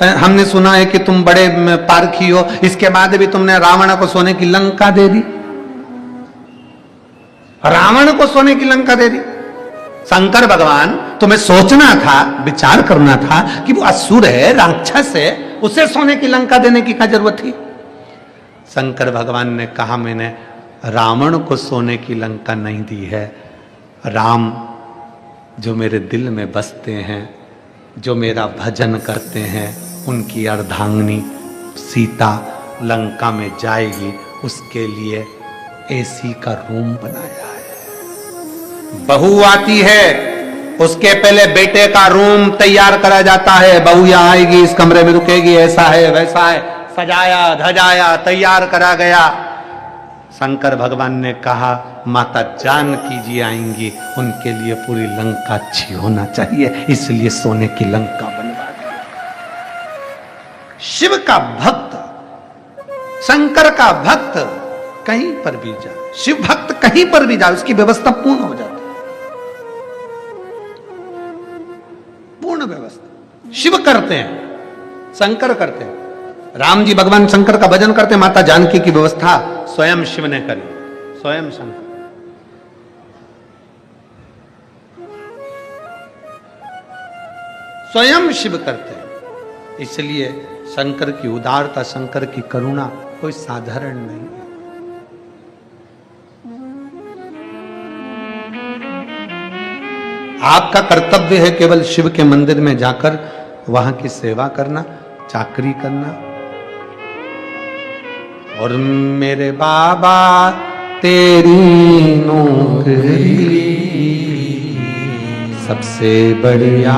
हमने सुना है कि तुम बड़े पारखी हो, इसके बाद भी तुमने रावण को सोने की लंका दे दी। रावण को सोने की लंका दे दी। शंकर भगवान तुम्हें सोचना था, विचार करना था कि वो असुर है, राक्षस है, उसे सोने की लंका देने की क्या जरूरत थी। शंकर भगवान ने कहा मैंने रावण को सोने की लंका नहीं दी है, राम जो मेरे दिल में बसते हैं, जो मेरा भजन करते हैं, उनकी अर्धांगिनी सीता लंका में जाएगी, उसके लिए एसी का रूम बनाया है। बहू आती है, उसके पहले बेटे का रूम तैयार करा जाता है। बहू यहां आएगी, इस कमरे में रुकेगी, ऐसा है वैसा है, सजाया धजाया तैयार करा गया। शंकर भगवान ने कहा माता जानकी जी आएंगी, उनके लिए पूरी लंका अच्छी होना चाहिए, इसलिए सोने की लंका बनवा दी। शिव का भक्त, शंकर का भक्त कहीं पर भी जाए, शिव भक्त कहीं पर भी जाए, उसकी व्यवस्था पूर्ण हो जाती है। पूर्ण व्यवस्था शिव करते हैं, शंकर करते हैं। राम जी भगवान शंकर का भजन करते, माता जानकी की व्यवस्था स्वयं शिव ने करी, स्वयं शंकर। स्वयं शिव करते हैं, इसलिए शंकर की उदारता, शंकर की करुणा कोई साधारण नहीं है। आपका कर्तव्य है केवल शिव के मंदिर में जाकर वहां की सेवा करना, चाकरी करना। और मेरे बाबा तेरी नौकरी सबसे बढ़िया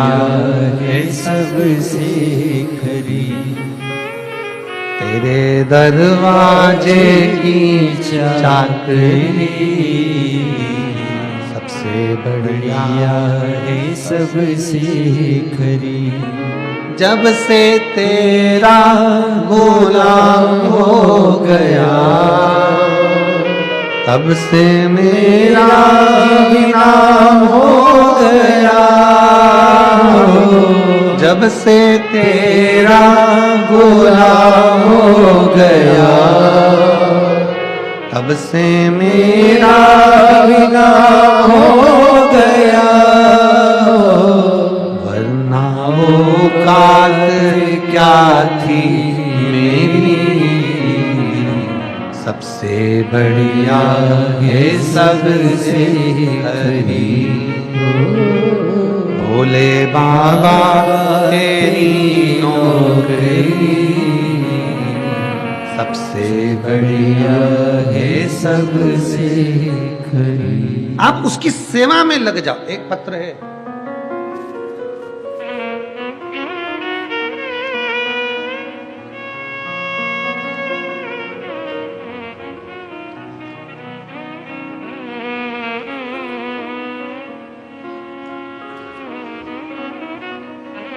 है सबसे खरी, तेरे दरवाजे की चाकरी सबसे बढ़िया है सबसे खरी। जब से तेरा गुलाम हो गया, तब से मेरा भी नाम हो गया। जब से तेरा गुलाम हो गया, तब से मेरा भी नाम हो गया। वरना औकात क्या थी मेरी, सबसे बढ़िया है सबसे खरी। भोले बाबा तेरी नौकरी सबसे बढ़िया है सबसे खरी। आप उसकी सेवा में लग जाओ। एक पत्र है,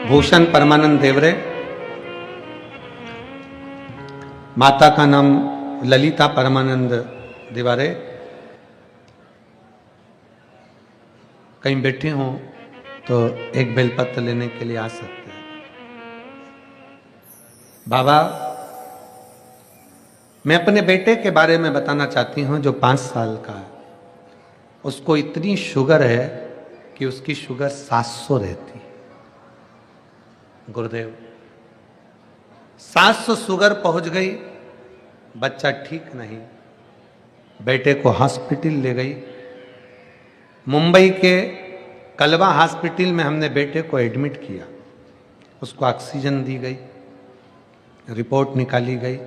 भूषण परमानंद देवरे, माता का नाम ललिता परमानंद देवरे। कहीं बैठे हो तो एक बेलपत्र लेने के लिए आ सकते हैं। बाबा, मैं अपने बेटे के बारे में बताना चाहती हूं जो 5 साल का है। उसको इतनी शुगर है कि उसकी शुगर 700 रहती है। गुरुदेव, 700 शुगर पहुंच गई, बच्चा ठीक नहीं। बेटे को हॉस्पिटल ले गई। मुंबई के कलवा हॉस्पिटल में हमने बेटे को एडमिट किया। उसको ऑक्सीजन दी गई, रिपोर्ट निकाली गई,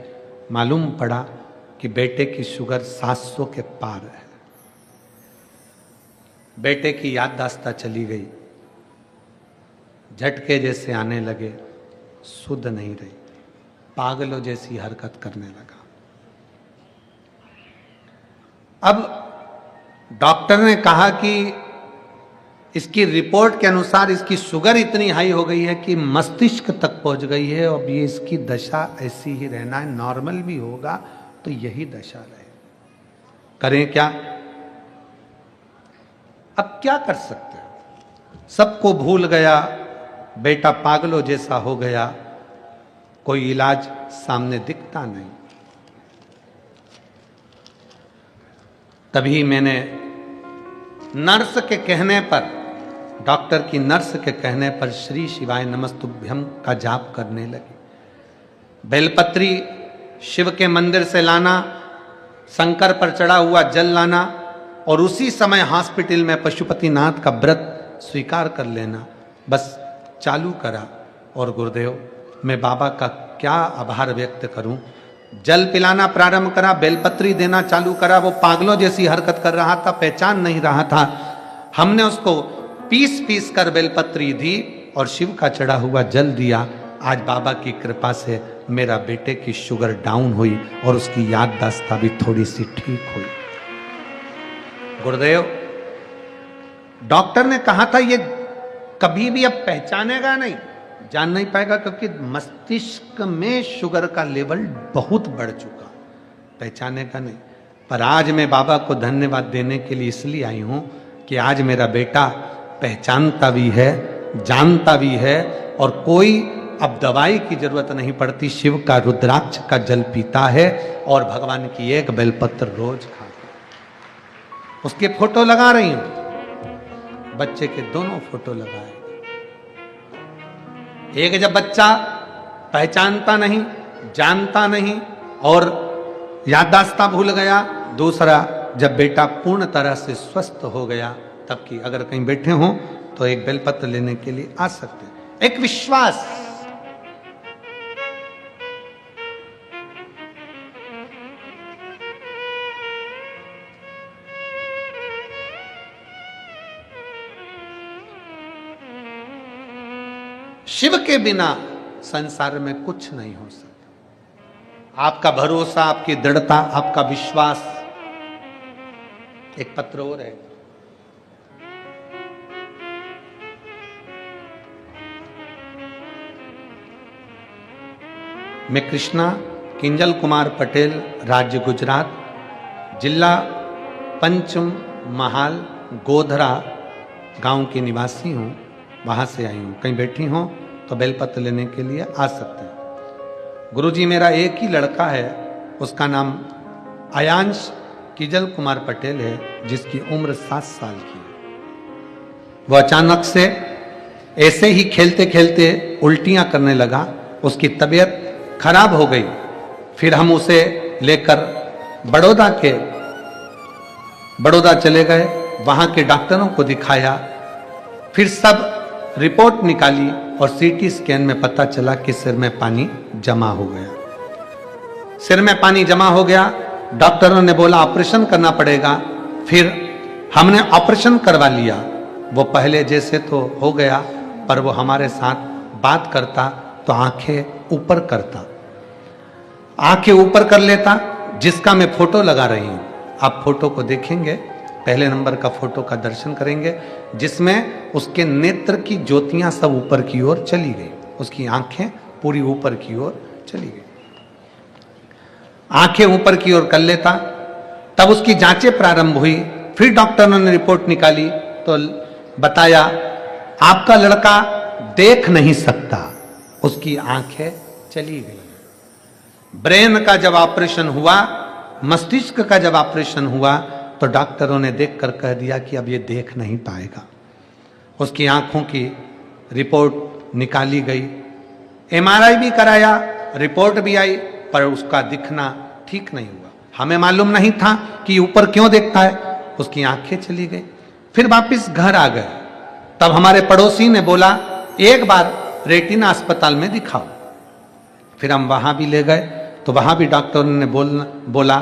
मालूम पड़ा कि बेटे की शुगर 700 के पार है। बेटे की याददाश्त चली गई, झटके जैसे आने लगे, शुद्ध नहीं रही, पागलों जैसी हरकत करने लगा। अब डॉक्टर ने कहा कि इसकी रिपोर्ट के अनुसार इसकी शुगर इतनी हाई हो गई है कि मस्तिष्क तक पहुंच गई है। अब ये इसकी दशा ऐसी ही रहना है, नॉर्मल भी होगा तो यही दशा रहे। करें क्या? अब क्या कर सकते हैं? सबको भूल गया, बेटा पागलों जैसा हो गया, कोई इलाज सामने दिखता नहीं। तभी मैंने नर्स के कहने पर, डॉक्टर की नर्स के कहने पर श्री शिवाय नमस्तुभ्यम का जाप करने लगी। बेलपत्री शिव के मंदिर से लाना, शंकर पर चढ़ा हुआ जल लाना और उसी समय हॉस्पिटल में पशुपतिनाथ का व्रत स्वीकार कर लेना, बस चालू करा। और गुरुदेव, मैं बाबा का क्या आभार व्यक्त करूं। जल पिलाना प्रारंभ करा, बेलपत्री देना चालू करा। वो पागलों जैसी हरकत कर रहा था, पहचान नहीं रहा था। हमने उसको पीस पीस कर बेलपत्री दी और शिव का चढ़ा हुआ जल दिया। आज बाबा की कृपा से मेरा बेटे की शुगर डाउन हुई और उसकी याददाश्त भी थोड़ी सी ठीक हुई। गुरुदेव, डॉक्टर ने कहा था ये कभी भी अब पहचानेगा नहीं, जान नहीं पाएगा, क्योंकि मस्तिष्क में शुगर का लेवल बहुत बढ़ चुका, पहचानेगा नहीं। पर आज मैं बाबा को धन्यवाद देने के लिए इसलिए आई हूं कि आज मेरा बेटा पहचानता भी है, जानता भी है और कोई अब दवाई की जरूरत नहीं पड़ती। शिव का रुद्राक्ष का जल पीता है और भगवान की एक बेलपत्र रोज खाता है। उसके फोटो लगा रही हूं, बच्चे के दोनों फोटो लगाए। एक जब बच्चा पहचानता नहीं, जानता नहीं और याददाश्त भूल गया, दूसरा जब बेटा पूर्ण तरह से स्वस्थ हो गया, तब की अगर कहीं बैठे हो तो एक बेलपत्र लेने के लिए आ सकते हैं। एक विश्वास, शिव के बिना संसार में कुछ नहीं हो सकता। आपका भरोसा, आपकी दृढ़ता, आपका विश्वास। एक पत्र और है, मैं कृष्णा किंजल कुमार पटेल, राज्य गुजरात, जिला पंचम महाल गोधरा गांव की निवासी हूं। वहां से आई हूं। कहीं बैठी हो तो बेलपत्र लेने के लिए आ सकते हैं। गुरुजी, मेरा एक ही लड़का है, उसका नाम आयांश किजल कुमार पटेल है, जिसकी उम्र 7 साल की है। वह अचानक से ऐसे ही खेलते खेलते उल्टियां करने लगा, उसकी तबीयत खराब हो गई। फिर हम उसे लेकर बड़ौदा चले गए, वहां के डॉक्टरों को दिखाया। फिर सब रिपोर्ट निकाली और सीटी स्कैन में पता चला कि सिर में पानी जमा हो गया। सिर में पानी जमा हो गया, डॉक्टरों ने बोला ऑपरेशन करना पड़ेगा। फिर हमने ऑपरेशन करवा लिया। वो पहले जैसे तो हो गया, पर वो हमारे साथ बात करता तो आंखें ऊपर करता, आंखें ऊपर कर लेता, जिसका मैं फोटो लगा रही हूं। आप फोटो को देखेंगे, पहले नंबर का फोटो का दर्शन करेंगे, जिसमें उसके नेत्र की ज्योतियां सब ऊपर की ओर चली गई, उसकी आंखें पूरी ऊपर की ओर चली गई। आंखें ऊपर की ओर कर लेता, तब उसकी जांचें प्रारंभ हुई। फिर डॉक्टरों ने रिपोर्ट निकाली तो बताया आपका लड़का देख नहीं सकता, उसकी आंखें चली गई। ब्रेन का जब ऑपरेशन हुआ, मस्तिष्क का जब ऑपरेशन हुआ, तो डॉक्टरों ने देखकर कह दिया कि अब ये देख नहीं पाएगा। उसकी आंखों की रिपोर्ट निकाली गई, एमआरआई भी कराया, रिपोर्ट भी आई, पर उसका दिखना ठीक नहीं हुआ। हमें मालूम नहीं था कि ऊपर क्यों देखता है, उसकी आंखें चली गई। फिर वापिस घर आ गए, तब हमारे पड़ोसी ने बोला एक बार रेटिना अस्पताल में दिखाओ। फिर हम वहां भी ले गए, तो वहां भी डॉक्टर ने बोला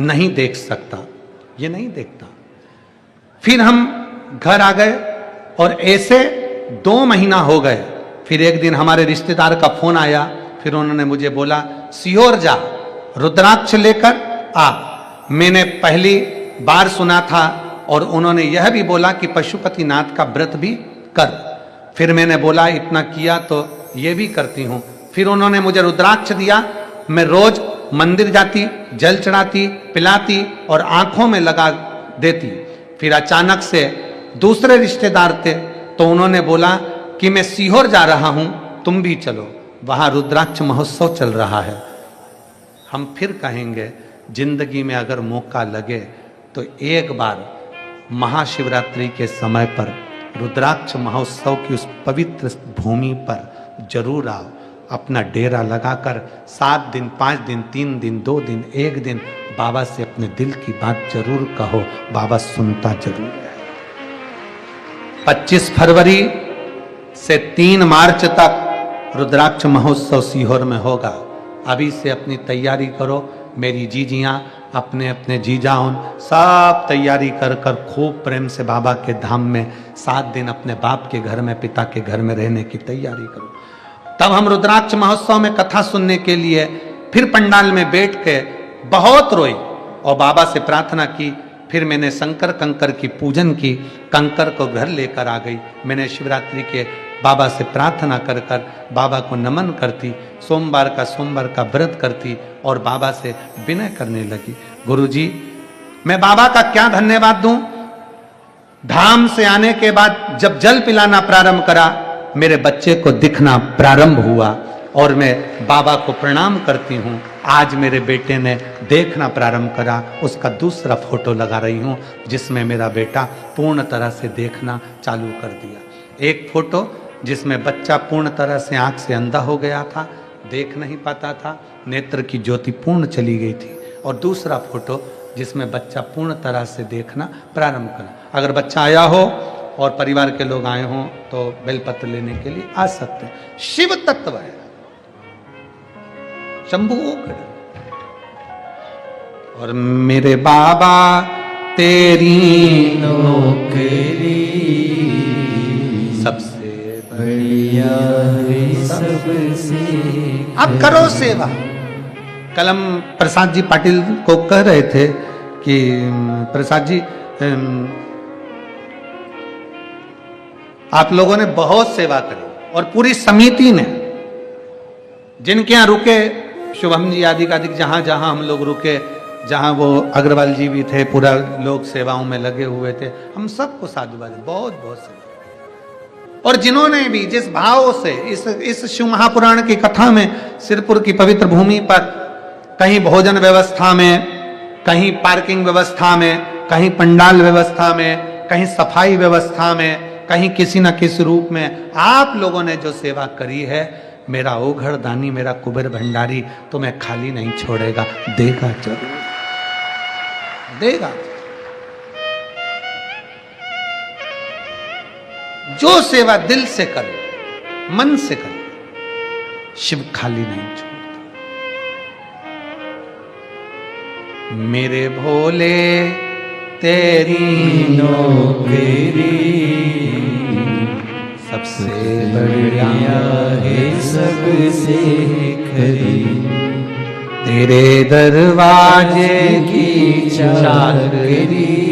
नहीं देख सकता, ये नहीं देखता। फिर हम घर आ गए और ऐसे 2 महीना हो गए। फिर एक दिन हमारे रिश्तेदार का फोन आया, फिर उन्होंने मुझे बोला सीहोर जा, रुद्राक्ष लेकर आ। मैंने पहली बार सुना था और उन्होंने यह भी बोला कि पशुपतिनाथ का व्रत भी कर। फिर मैंने बोला इतना किया तो ये भी करती हूं। फिर उन्होंने मुझे रुद्राक्ष दिया, मैं रोज मंदिर जाती, जल चढ़ाती, पिलाती और आंखों में लगा देती। फिर अचानक से दूसरे रिश्तेदार थे, तो उन्होंने बोला कि मैं सीहोर जा रहा हूं, तुम भी चलो, वहां रुद्राक्ष महोत्सव चल रहा है। हम फिर कहेंगे जिंदगी में अगर मौका लगे तो एक बार महाशिवरात्रि के समय पर रुद्राक्ष महोत्सव की उस पवित्र भूमि पर जरूर आओ। अपना डेरा लगाकर 7 दिन, 5 दिन, 3 दिन, 2 दिन, 1 दिन बाबा से अपने दिल की बात जरूर कहो, बाबा सुनता जरूर है। 25 फरवरी से 3 मार्च तक रुद्राक्ष महोत्सव सीहोर में होगा। अभी से अपनी तैयारी करो। मेरी जीजियां, अपने अपने जीजाओं सब तैयारी कर कर खूब प्रेम से बाबा के धाम में 7 दिन अपने बाप के घर में, पिता के घर में रहने की तैयारी करो। तब हम रुद्राक्ष महोत्सव में कथा सुनने के लिए फिर पंडाल में बैठ के बहुत रोई और बाबा से प्रार्थना की। फिर मैंने शंकर कंकर की पूजन की, कंकर को घर लेकर आ गई। मैंने शिवरात्रि के बाबा से प्रार्थना कर कर बाबा को नमन करती, सोमवार का व्रत करती और बाबा से विनय करने लगी, गुरुजी मैं बाबा का क्या धन्यवाद दूं। धाम से आने के बाद जब जल पिलाना प्रारंभ करा, मेरे बच्चे को दिखना प्रारंभ हुआ और मैं बाबा को प्रणाम करती हूं। आज मेरे बेटे ने देखना प्रारंभ करा, उसका दूसरा फोटो लगा रही हूं जिसमें मेरा बेटा पूर्ण तरह से देखना चालू कर दिया। एक फोटो जिसमें बच्चा पूर्ण तरह से आंख से अंधा हो गया था, देख नहीं पाता था, नेत्र की ज्योति पूर्ण चली गई थी, और दूसरा फोटो जिसमें बच्चा पूर्ण तरह से देखना प्रारंभ करा। अगर बच्चा आया हो और परिवार के लोग आए हों तो बेलपत्र लेने के लिए आ सकते हैं। शिव तत्व है, शंभू खड़े। और मेरे बाबा तेरी नौकरी सबसे बढ़िया है सबसे। अब करो सेवा। कल हम प्रसाद जी पाटिल को कह रहे थे कि प्रसाद जी आप लोगों ने बहुत सेवा करी और पूरी समिति ने, जिनके यहाँ रुके, शुभम जी आदि का जहां जहां हम लोग रुके, जहां वो अग्रवाल जी भी थे, पूरा लोग सेवाओं में लगे हुए थे, हम सबको साधुवाद, बहुत बहुत सेवा। और जिन्होंने भी जिस भाव से इस शिव महापुराण की कथा में सिरपुर की पवित्र भूमि पर कहीं भोजन व्यवस्था में, कहीं पार्किंग व्यवस्था में, कहीं पंडाल व्यवस्था में, कहीं सफाई व्यवस्था में, कहीं किसी न किसी रूप में आप लोगों ने जो सेवा करी है, मेरा ओघड़ दानी, मेरा कुबेर भंडारी तुम्हें खाली नहीं छोड़ेगा, देगा जरूर देगा। जो सेवा दिल से करो, मन से करो, शिव खाली नहीं छोड़ता। मेरे भोले तेरी नौकरी सबसे बढ़िया है सबसे खरी। तेरे दरवाजे की चाकरी